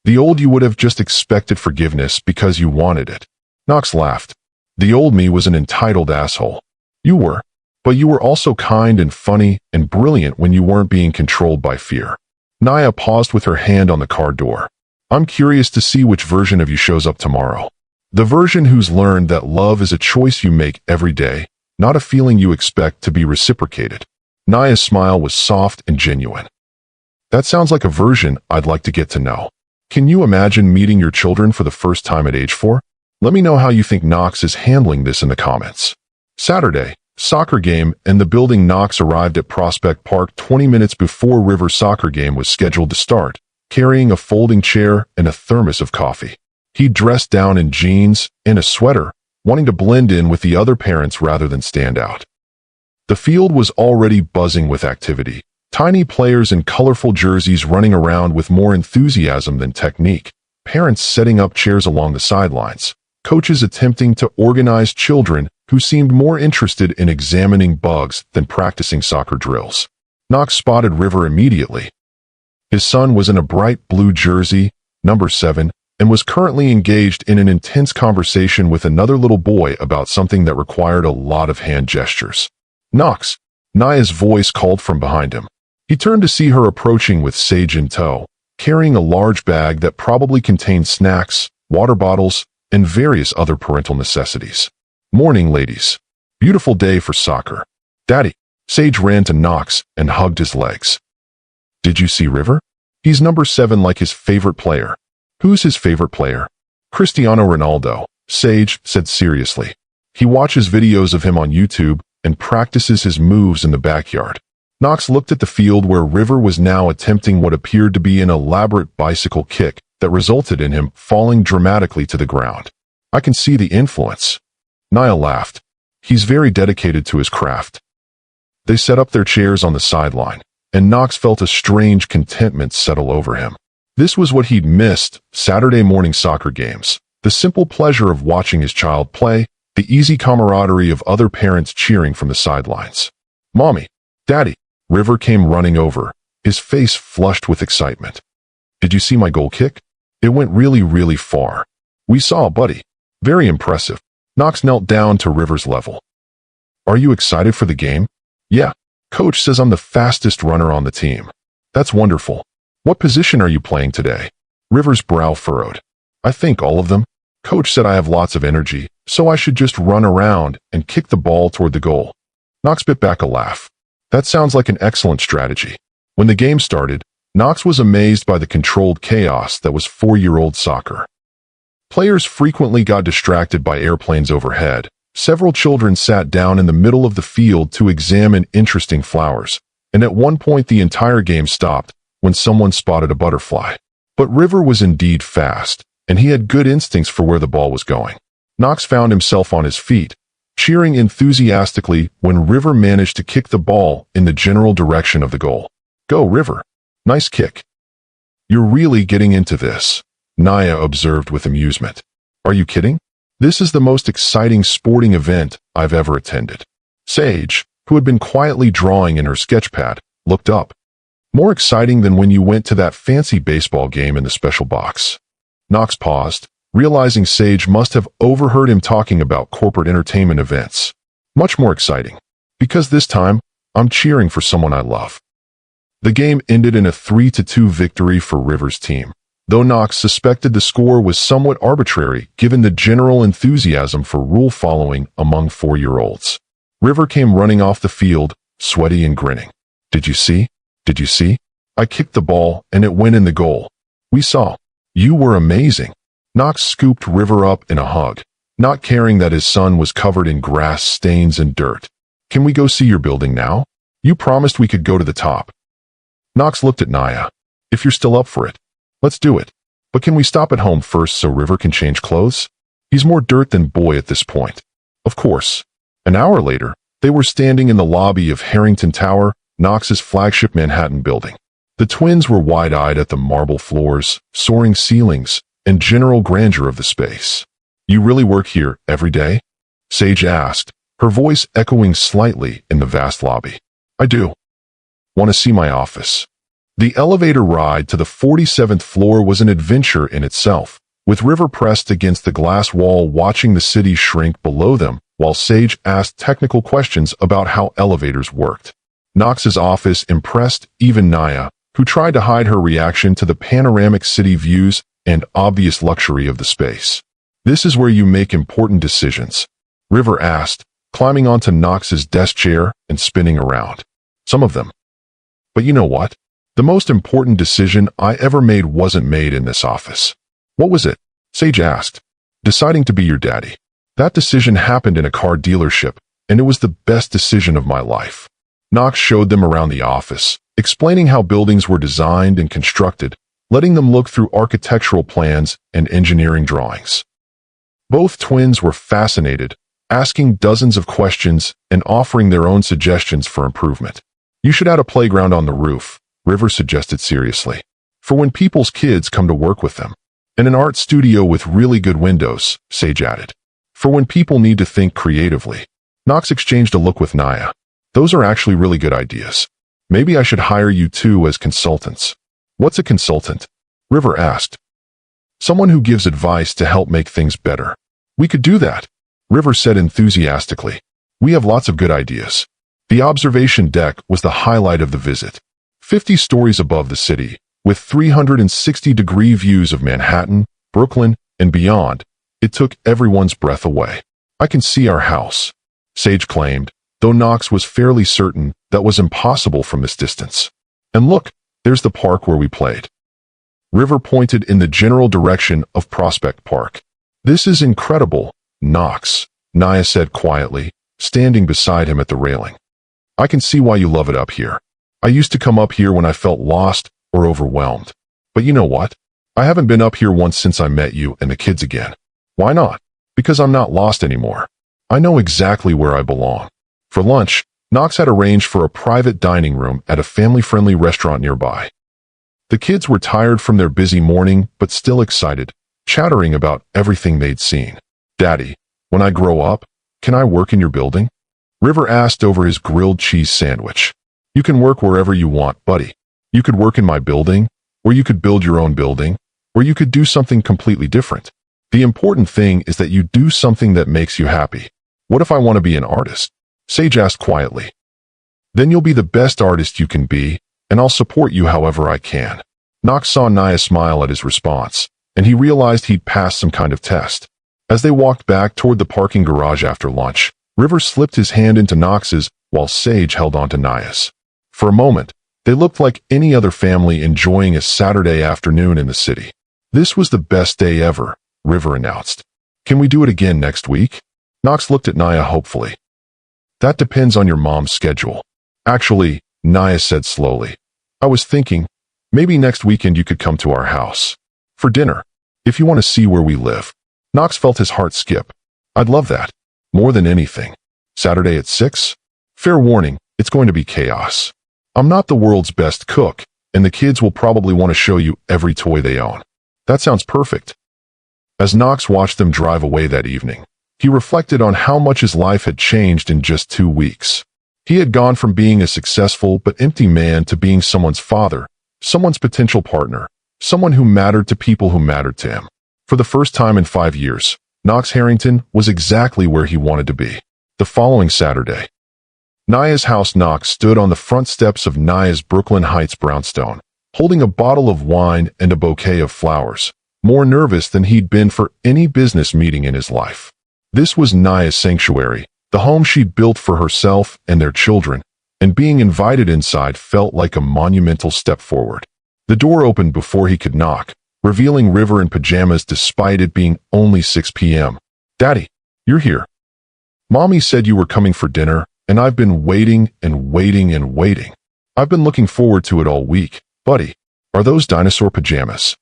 The old you would have just expected forgiveness because you wanted it. Knox laughed. The old me was an entitled asshole. You were. But you were also kind and funny and brilliant when you weren't being controlled by fear. Naya paused with her hand on the car door. I'm curious to see which version of you shows up tomorrow. The version who's learned that love is a choice you make every day, not a feeling you expect to be reciprocated. Naya's smile was soft and genuine. That sounds like a version I'd like to get to know. Can you imagine meeting your children for the first time at age 4? Let me know how you think Knox is handling this in the comments. Saturday, soccer game, and the building. Knox arrived at Prospect Park 20 minutes before River's soccer game was scheduled to start, carrying a folding chair and a thermos of coffee. He dressed down in jeans and a sweater, wanting to blend in with the other parents rather than stand out. The field was already buzzing with activity, tiny players in colorful jerseys running around with more enthusiasm than technique, parents setting up chairs along the sidelines, coaches attempting to organize children who seemed more interested in examining bugs than practicing soccer drills. Knox spotted River immediately. His son was in a bright blue jersey, number 7, and was currently engaged in an intense conversation with another little boy about something that required a lot of hand gestures. Knox, Naya's voice called from behind him. He turned to see her approaching with Sage in tow, carrying a large bag that probably contained snacks, water bottles, and various other parental necessities. Morning, ladies. Beautiful day for soccer. Daddy. Sage ran to Knox and hugged his legs. Did you see River? He's number 7 like his favorite player. Who's his favorite player? Cristiano Ronaldo, Sage said seriously. He watches videos of him on YouTube and practices his moves in the backyard. Knox looked at the field where River was now attempting what appeared to be an elaborate bicycle kick that resulted in him falling dramatically to the ground. I can see the influence. Nia laughed. He's very dedicated to his craft. They set up their chairs on the sideline, and Knox felt a strange contentment settle over him. This was what he'd missed: Saturday morning soccer games, the simple pleasure of watching his child play, the easy camaraderie of other parents cheering from the sidelines. "Mommy, Daddy," River came running over, his face flushed with excitement. "Did you see my goal kick? It went really, really far." "We saw, buddy. Very impressive." Knox knelt down to River's level. "Are you excited for the game?" "Yeah. Coach says I'm the fastest runner on the team." "That's wonderful. What position are you playing today?" River's brow furrowed. "I think all of them. Coach said I have lots of energy, so I should just run around and kick the ball toward the goal." Knox bit back a laugh. "That sounds like an excellent strategy." When the game started, Knox was amazed by the controlled chaos that was 4-year-old soccer. Players frequently got distracted by airplanes overhead. Several children sat down in the middle of the field to examine interesting flowers, and at one point the entire game stopped when someone spotted a butterfly. But River was indeed fast, and he had good instincts for where the ball was going. Knox found himself on his feet, cheering enthusiastically when River managed to kick the ball in the general direction of the goal. "Go, River. Nice kick." "You're really getting into this," Nia observed with amusement. "Are you kidding? This is the most exciting sporting event I've ever attended." Sage, who had been quietly drawing in her sketchpad, looked up. "More exciting than when you went to that fancy baseball game in the special box." Knox paused, realizing Sage must have overheard him talking about corporate entertainment events. "Much more exciting. Because this time, I'm cheering for someone I love." The game ended in a 3-2 victory for River's team, though Knox suspected the score was somewhat arbitrary given the general enthusiasm for rule following among 4-year-olds. River came running off the field, sweaty and grinning. "Did you see? Did you see? I kicked the ball and it went in the goal." "We saw. You were amazing." Knox scooped River up in a hug, not caring that his son was covered in grass stains and dirt. "Can we go see your building now? You promised we could go to the top." Knox looked at Nia. "If you're still up for it, let's do it. But can we stop at home first so River can change clothes? He's more dirt than boy at this point." "Of course." An hour later, they were standing in the lobby of Harrington Tower, Knox's flagship Manhattan building. The twins were wide-eyed at the marble floors, soaring ceilings, and general grandeur of the space. "You really work here every day?" Sage asked, her voice echoing slightly in the vast lobby. "I do." "Want to see my office?" The elevator ride to the 47th floor was an adventure in itself, with River pressed against the glass wall watching the city shrink below them, while Sage asked technical questions about how elevators worked. Knox's office impressed even Nia, who tried to hide her reaction to the panoramic city views and obvious luxury of the space. "This is where you make important decisions?" River asked, climbing onto Knox's desk chair and spinning around. "Some of them. But you know what? The most important decision I ever made wasn't made in this office." "What was it?" Sage asked. "Deciding to be your daddy. That decision happened in a car dealership, and it was the best decision of my life." Knox showed them around the office, explaining how buildings were designed and constructed, letting them look through architectural plans and engineering drawings. Both twins were fascinated, asking dozens of questions and offering their own suggestions for improvement. "You should add a playground on the roof," River suggested seriously, "for when people's kids come to work with them. And an art studio with really good windows," Sage added, "for when people need to think creatively." Knox exchanged a look with Nia. "Those are actually really good ideas. Maybe I should hire you two as consultants." "What's a consultant?" River asked. "Someone who gives advice to help make things better." "We could do that," River said enthusiastically. "We have lots of good ideas." The observation deck was the highlight of the visit. 50 stories above the city, with 360-degree views of Manhattan, Brooklyn, and beyond, it took everyone's breath away. "I can see our house," Sage claimed, though Knox was fairly certain that was impossible from this distance. "And look, there's the park where we played." River pointed in the general direction of Prospect Park. This is incredible, Knox, Naya said quietly, standing beside him at the railing. I can see why you love it up here. I used to come up here when I felt lost or overwhelmed. But you know what? I haven't been up here once since I met you and the kids again. Why not? Because I'm not lost anymore. I know exactly where I belong. For lunch, Knox had arranged for a private dining room at a family-friendly restaurant nearby. The kids were tired from their busy morning but still excited, chattering about everything they'd seen. Daddy, when I grow up, can I work in your building? River asked over his grilled cheese sandwich. You can work wherever you want, buddy. You could work in my building, or you could build your own building, or you could do something completely different. The important thing is that you do something that makes you happy. What if I want to be an artist? Sage asked quietly. Then you'll be the best artist you can be, and I'll support you however I can. Knox saw Naya smile at his response, and he realized he'd passed some kind of test. As they walked back toward the parking garage after lunch, River slipped his hand into Knox's while Sage held onto Naya's. For a moment, they looked like any other family enjoying a Saturday afternoon in the city. This was the best day ever, River announced. Can we do it again next week? Knox looked at Naya hopefully. That depends on your mom's schedule. Actually, Naya said slowly, I was thinking, maybe next weekend you could come to our house. For dinner, if you want to see where we live. Knox felt his heart skip. I'd love that. More than anything. Saturday at 6? Fair warning, it's going to be chaos. I'm not the world's best cook, and the kids will probably want to show you every toy they own. That sounds perfect. As Knox watched them drive away that evening, he reflected on how much his life had changed in just 2 weeks. He had gone from being a successful but empty man to being someone's father, someone's potential partner, someone who mattered to people who mattered to him. For the first time in 5 years, Knox Harrington was exactly where he wanted to be. The following Saturday, Naya's house. Knox stood on the front steps of Naya's Brooklyn Heights brownstone, holding a bottle of wine and a bouquet of flowers, more nervous than he'd been for any business meeting in his life. This was Naya's sanctuary, the home she'd built for herself and their children, and being invited inside felt like a monumental step forward. The door opened before he could knock, revealing River in pajamas despite it being only 6 p.m. Daddy, you're here. Mommy said you were coming for dinner, and I've been waiting and waiting and waiting. I've been looking forward to it all week. Buddy, are those dinosaur pajamas?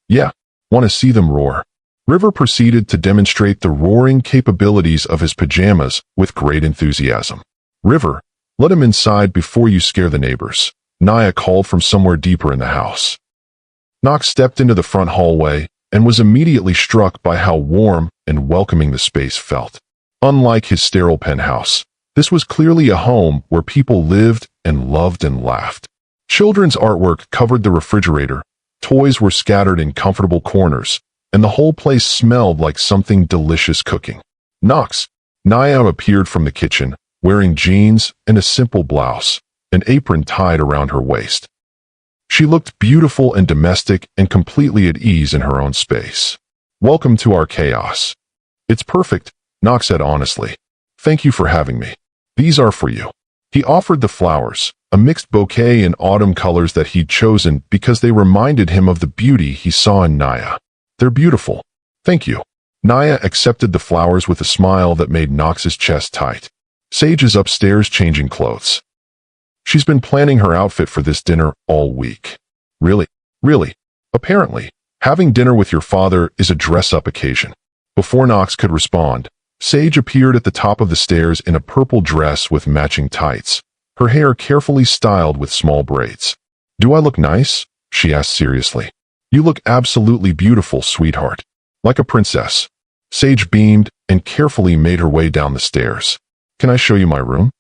Yeah, want to see them roar? River proceeded to demonstrate the roaring capabilities of his pajamas with great enthusiasm. River, let him inside before you scare the neighbors, Naya called from somewhere deeper in the house. Knox stepped into the front hallway and was immediately struck by how warm and welcoming the space felt. Unlike his sterile penthouse, this was clearly a home where people lived and loved and laughed. Children's artwork covered the refrigerator, toys were scattered in comfortable corners, and the whole place smelled like something delicious cooking. Knox, Naya appeared from the kitchen, wearing jeans and a simple blouse, an apron tied around her waist. She looked beautiful and domestic and completely at ease in her own space. Welcome to our chaos. It's perfect, Knox said honestly. Thank you for having me. These are for you. He offered the flowers, a mixed bouquet in autumn colors that he'd chosen because they reminded him of the beauty he saw in Naya. They're beautiful. Thank you. Naya accepted the flowers with a smile that made Knox's chest tight. Sage is upstairs changing clothes. She's been planning her outfit for this dinner all week. Really? Really? Apparently, having dinner with your father is a dress-up occasion. Before Knox could respond, Sage appeared at the top of the stairs in a purple dress with matching tights, her hair carefully styled with small braids. Do I look nice? She asked seriously. You look absolutely beautiful, sweetheart. Like a princess. Sage beamed and carefully made her way down the stairs. Can I show you my room?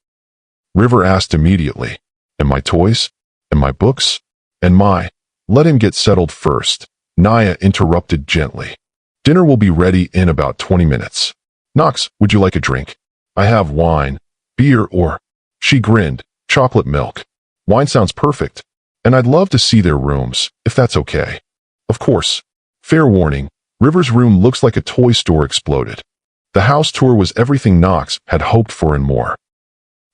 River asked immediately. And my toys? And my books? And my... Let him get settled first. Naya interrupted gently. Dinner will be ready in about 20 minutes. Knox, would you like a drink? I have wine, beer, or... She grinned. Chocolate milk. Wine sounds perfect. And I'd love to see their rooms, if that's okay. Of course. Fair warning, River's room looks like a toy store exploded. The house tour was everything Knox had hoped for and more.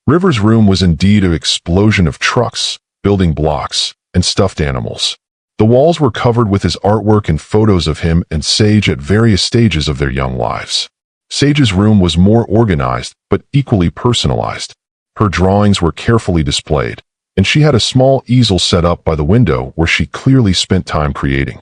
River's room was indeed an explosion of trucks, building blocks, and stuffed animals. The walls were covered with his artwork and photos of him and Sage at various stages of their young lives. Sage's room was more organized, but equally personalized. Her drawings were carefully displayed, and she had a small easel set up by the window where she clearly spent time creating.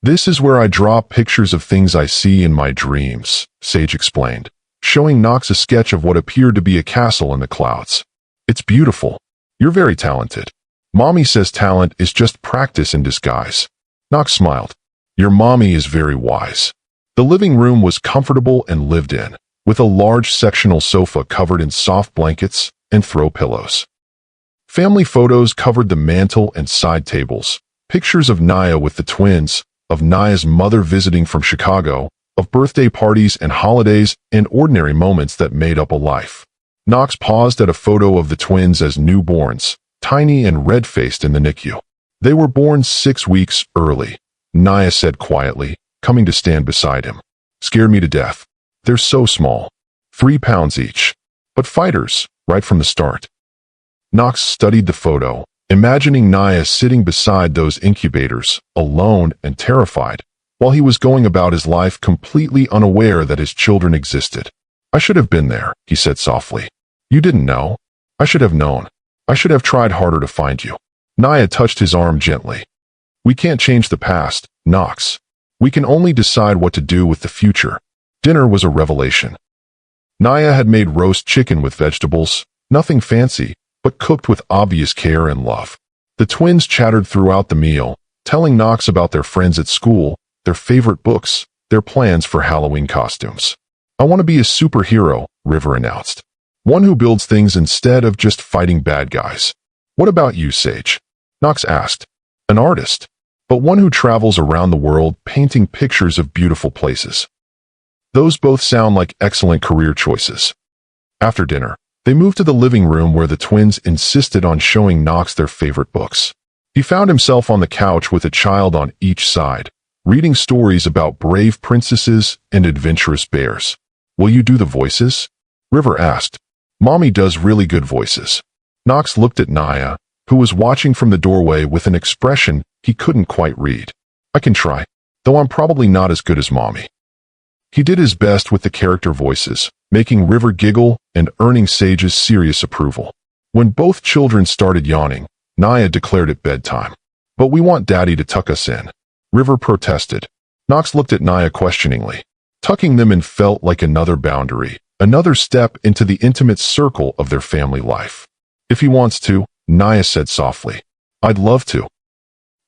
"This is where I draw pictures of things I see in my dreams," Sage explained, showing Knox a sketch of what appeared to be a castle in the clouds. "It's beautiful. You're very talented. Mommy says talent is just practice in disguise." Knox smiled. "Your mommy is very wise." The living room was comfortable and lived in, with a large sectional sofa covered in soft blankets and throw pillows. Family photos covered the mantel and side tables, pictures of Naya with the twins, of Naya's mother visiting from Chicago, of birthday parties and holidays and ordinary moments that made up a life. Knox paused at a photo of the twins as newborns, tiny and red-faced in the NICU. "They were born 6 weeks early," Naya said quietly, coming to stand beside him. "Scared me to death. They're so small. 3 pounds each. But fighters, right from the start." Knox studied the photo, imagining Naya sitting beside those incubators, alone and terrified, while he was going about his life completely unaware that his children existed. "I should have been there," he said softly. "You didn't know. I should have known. I should have tried harder to find you." Naya touched his arm gently. "We can't change the past, Knox. We can only decide what to do with the future." Dinner was a revelation. Naya had made roast chicken with vegetables, nothing fancy, but cooked with obvious care and love. The twins chattered throughout the meal, telling Knox about their friends at school, their favorite books, their plans for Halloween costumes. "I want to be a superhero," River announced. "One who builds things instead of just fighting bad guys." "What about you, Sage?" Knox asked. "An artist, but one who travels around the world painting pictures of beautiful places." "Those both sound like excellent career choices." After dinner, they moved to the living room where the twins insisted on showing Knox their favorite books. He found himself on the couch with a child on each side, reading stories about brave princesses and adventurous bears. "Will you do the voices?" River asked. "Mommy does really good voices." Knox looked at Naya, who was watching from the doorway with an expression he couldn't quite read. "I can try, though I'm probably not as good as Mommy." He did his best with the character voices, making River giggle and earning Sage's serious approval. When both children started yawning, Naya declared it bedtime. "But we want Daddy to tuck us in," River protested. Knox looked at Naya questioningly. Tucking them in felt like another boundary, another step into the intimate circle of their family life. "If he wants to," Naya said softly. "I'd love to."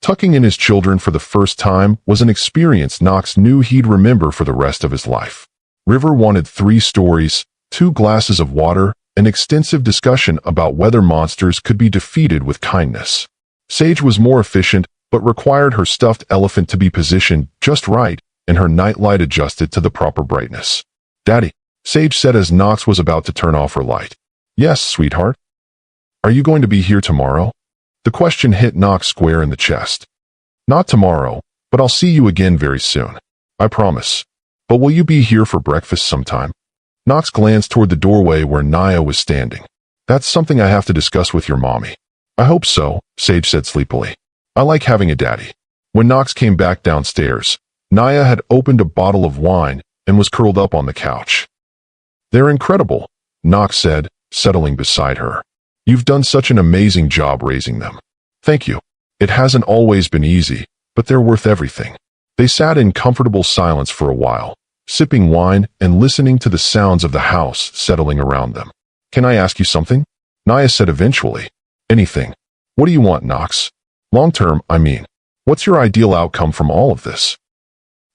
Tucking in his children for the first time was an experience Knox knew he'd remember for the rest of his life. River wanted 3 stories, 2 glasses of water, and extensive discussion about whether monsters could be defeated with kindness. Sage was more efficient, but required her stuffed elephant to be positioned just right and her nightlight adjusted to the proper brightness. "Daddy," Sage said as Knox was about to turn off her light. "Yes, sweetheart." "Are you going to be here tomorrow?" The question hit Knox square in the chest. "Not tomorrow, but I'll see you again very soon. I promise. But will you be here for breakfast sometime?" Knox glanced toward the doorway where Naya was standing. "That's something I have to discuss with your mommy." "I hope so," Sage said sleepily. "I like having a daddy." When Knox came back downstairs, Naya had opened a bottle of wine and was curled up on the couch. "They're incredible," Knox said, settling beside her. "You've done such an amazing job raising them." "Thank you. It hasn't always been easy, but they're worth everything." They sat in comfortable silence for a while, sipping wine and listening to the sounds of the house settling around them. "Can I ask you something?" Naya said eventually. "Anything. What do you want, Knox? Long term, I mean. What's your ideal outcome from all of this?"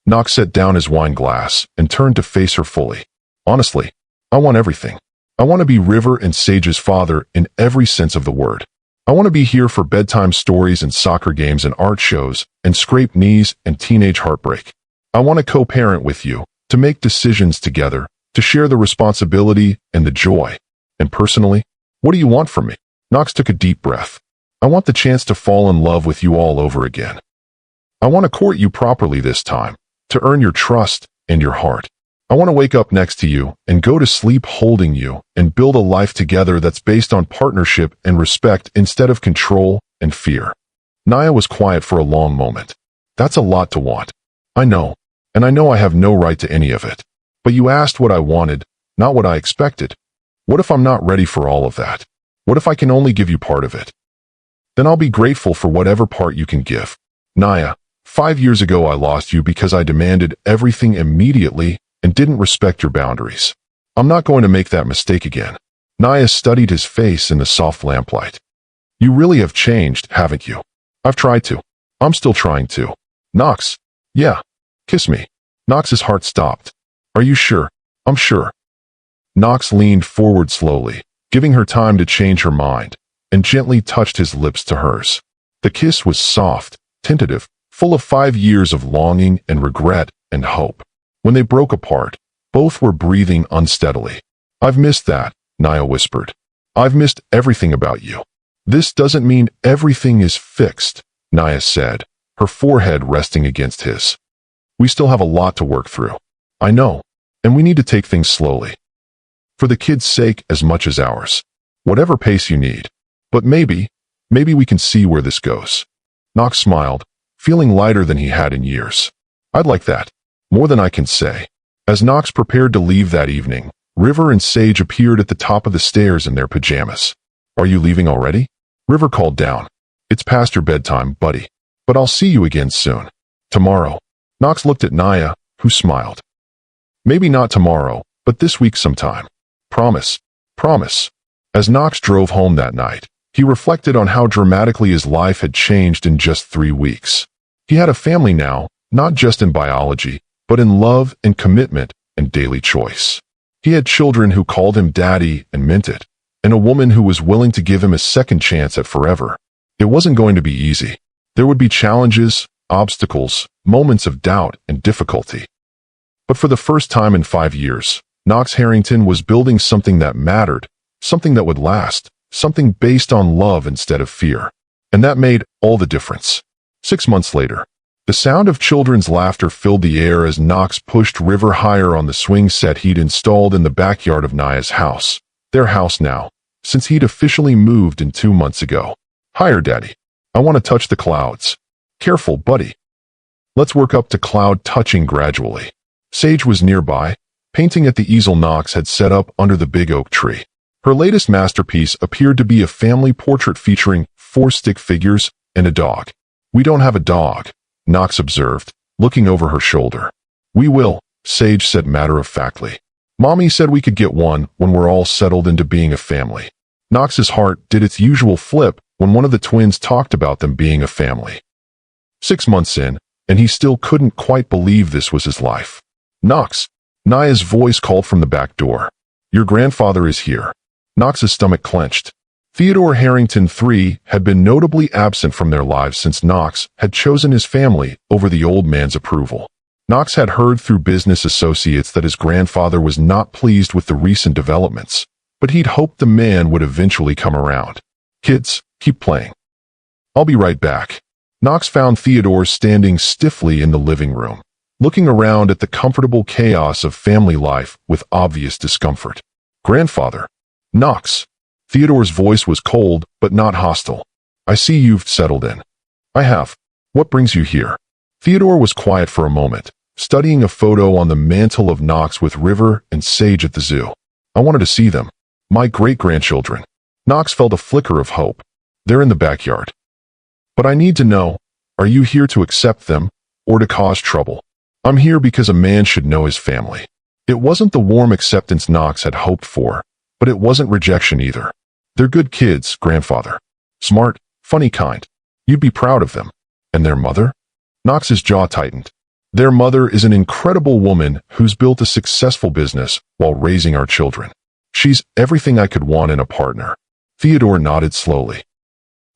Knox set down his wine glass and turned to face her fully. "Honestly, I want everything. I want to be River and Sage's father in every sense of the word. I want to be here for bedtime stories and soccer games and art shows and scraped knees and teenage heartbreak. I want to co-parent with you, to make decisions together, to share the responsibility and the joy. And personally, what do you want from me?" Knox took a deep breath. "I want the chance to fall in love with you all over again. I want to court you properly this time, to earn your trust and your heart. I want to wake up next to you and go to sleep holding you and build a life together that's based on partnership and respect instead of control and fear." Naya was quiet for a long moment. That's a lot to want. I know. And I know I have no right to any of it. But you asked what I wanted, not what I expected. What if I'm not ready for all of that? What if I can only give you part of it? Then I'll be grateful for whatever part you can give. Naya, 5 years ago I lost you because I demanded everything immediately and didn't respect your boundaries. I'm not going to make that mistake again. Naya studied his face in the soft lamplight. You really have changed, haven't you? I've tried to. I'm still trying to. Knox. Yeah. Kiss me. Knox's heart stopped. Are you sure? I'm sure. Knox leaned forward slowly, giving her time to change her mind, and gently touched his lips to hers. The kiss was soft, tentative, full of 5 years of longing and regret and hope. When they broke apart, both were breathing unsteadily. I've missed that, Naya whispered. I've missed everything about you. This doesn't mean everything is fixed, Naya said, her forehead resting against his. We still have a lot to work through. I know, and we need to take things slowly. For the kids' sake as much as ours. Whatever pace you need. But maybe we can see where this goes. Knox smiled, feeling lighter than he had in years. I'd like that. More than I can say. As Knox prepared to leave that evening, River and Sage appeared at the top of the stairs in their pajamas. Are you leaving already? River called down. It's past your bedtime, buddy. But I'll see you again soon. Tomorrow. Knox looked at Naya, who smiled. Maybe not tomorrow, but this week sometime. Promise. Promise. As Knox drove home that night, he reflected on how dramatically his life had changed in just 3 weeks. He had a family now, not just in biology, but in love and commitment and daily choice. He had children who called him daddy and meant it, and a woman who was willing to give him a second chance at forever. It wasn't going to be easy. There would be challenges, obstacles, moments of doubt and difficulty. But for the first time in 5 years, Knox Harrington was building something that mattered, something that would last, something based on love instead of fear. And that made all the difference. 6 months later, the sound of children's laughter filled the air as Knox pushed River higher on the swing set he'd installed in the backyard of Naya's house. Their house now, since he'd officially moved in 2 months ago. Higher, Daddy. I want to touch the clouds. Careful, buddy. Let's work up to cloud touching gradually. Sage was nearby, painting at the easel Knox had set up under the big oak tree. Her latest masterpiece appeared to be a family portrait featuring 4 stick figures and a dog. We don't have a dog, Knox observed, looking over her shoulder. We will, Sage said matter-of-factly. Mommy said we could get one when we're all settled into being a family. Knox's heart did its usual flip when one of the twins talked about them being a family. 6 months in, and he still couldn't quite believe this was his life. Knox, Naya's voice called from the back door. Your grandfather is here. Knox's stomach clenched. Theodore Harrington III had been notably absent from their lives since Knox had chosen his family over the old man's approval. Knox had heard through business associates that his grandfather was not pleased with the recent developments, but he'd hoped the man would eventually come around. Kids, keep playing. I'll be right back. Knox found Theodore standing stiffly in the living room, looking around at the comfortable chaos of family life with obvious discomfort. Grandfather. Knox. Theodore's voice was cold, but not hostile. I see you've settled in. I have. What brings you here? Theodore was quiet for a moment, studying a photo on the mantle of Knox with River and Sage at the zoo. I wanted to see them. My great-grandchildren. Knox felt a flicker of hope. They're in the backyard. But I need to know, are you here to accept them, or to cause trouble? I'm here because a man should know his family. It wasn't the warm acceptance Knox had hoped for, but it wasn't rejection either. They're good kids, grandfather. Smart, funny kind. You'd be proud of them. And their mother? Knox's jaw tightened. Their mother is an incredible woman who's built a successful business while raising our children. She's everything I could want in a partner. Theodore nodded slowly.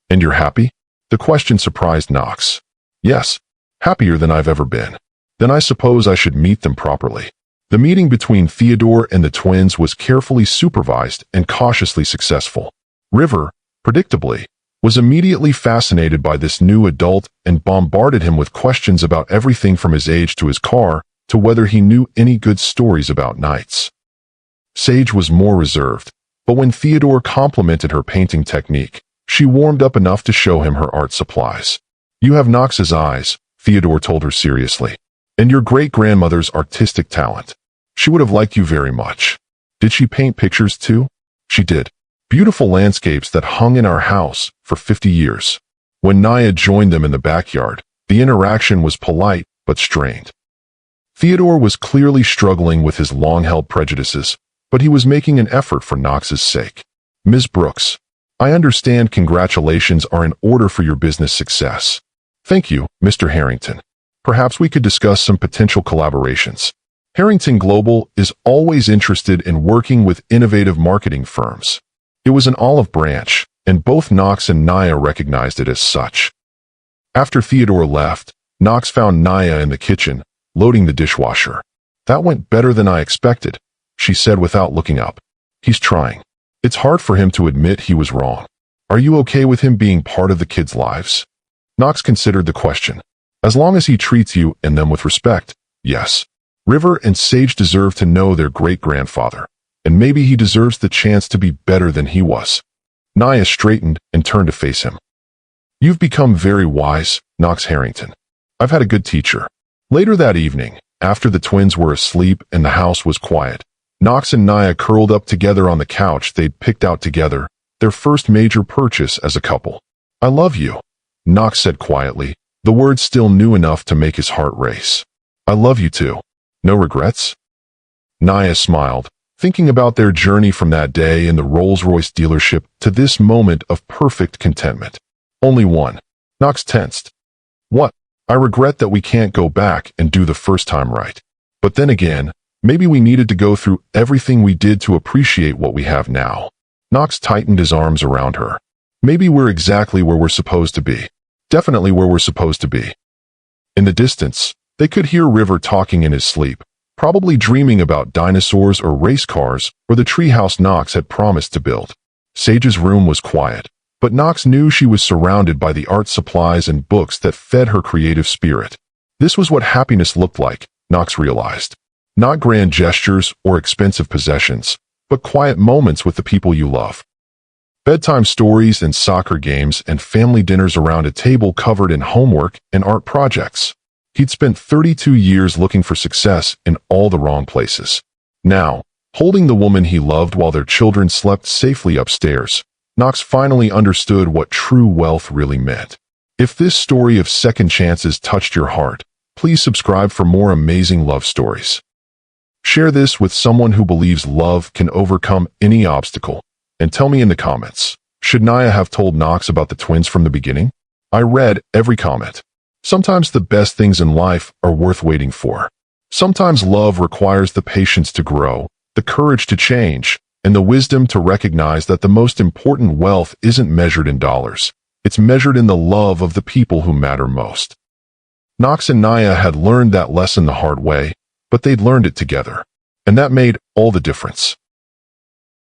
And you're happy? The question surprised Knox. Yes, happier than I've ever been. Then I suppose I should meet them properly. The meeting between Theodore and the twins was carefully supervised and cautiously successful. River, predictably, was immediately fascinated by this new adult and bombarded him with questions about everything from his age to his car to whether he knew any good stories about knights. Sage was more reserved, but when Theodore complimented her painting technique, She warmed up enough to show him her art supplies. You have Knox's eyes, Theodore told her seriously, and your great-grandmother's artistic talent. She would have liked you very much. Did she paint pictures too? She did. Beautiful landscapes that hung in our house for 50 years. When Naya joined them in the backyard, the interaction was polite but strained. Theodore was clearly struggling with his long-held prejudices, but he was making an effort for Knox's sake. Ms. Brooks, I understand congratulations are in order for your business success. Thank you, Mr. Harrington. Perhaps we could discuss some potential collaborations. Harrington Global is always interested in working with innovative marketing firms. It was an olive branch, and both Knox and Naya recognized it as such. After Theodore left, Knox found Naya in the kitchen, loading the dishwasher. That went better than I expected, she said without looking up. He's trying. It's hard for him to admit he was wrong. Are you okay with him being part of the kids' lives? Knox considered the question. As long as he treats you and them with respect, yes. River and Sage deserve to know their great-grandfather, and maybe he deserves the chance to be better than he was. Naya straightened and turned to face him. You've become very wise, Knox Harrington. I've had a good teacher. Later that evening, after the twins were asleep and the house was quiet, Knox and Naya curled up together on the couch they'd picked out together, their first major purchase as a couple. I love you, Knox said quietly, the words still new enough to make his heart race. I love you too. No regrets? Naya smiled, thinking about their journey from that day in the Rolls-Royce dealership to this moment of perfect contentment. Only one. Knox tensed. What? I regret that we can't go back and do the first time right. But then again, maybe we needed to go through everything we did to appreciate what we have now. Knox tightened his arms around her. Maybe we're exactly where we're supposed to be. Definitely where we're supposed to be. In the distance, they could hear River talking in his sleep, probably dreaming about dinosaurs or race cars or the treehouse Knox had promised to build. Sage's room was quiet, but Knox knew she was surrounded by the art supplies and books that fed her creative spirit. This was what happiness looked like, Knox realized. Not grand gestures or expensive possessions, but quiet moments with the people you love. Bedtime stories and soccer games and family dinners around a table covered in homework and art projects. He'd spent 32 years looking for success in all the wrong places. Now, holding the woman he loved while their children slept safely upstairs, Knox finally understood what true wealth really meant. If this story of second chances touched your heart, please subscribe for more amazing love stories. Share this with someone who believes love can overcome any obstacle, and tell me in the comments, should Naya have told Knox about the twins from the beginning? I read every comment. Sometimes the best things in life are worth waiting for. Sometimes love requires the patience to grow, the courage to change, and the wisdom to recognize that the most important wealth isn't measured in dollars. It's measured in the love of the people who matter most. Knox and Naya had learned that lesson the hard way, but they'd learned it together. And that made all the difference.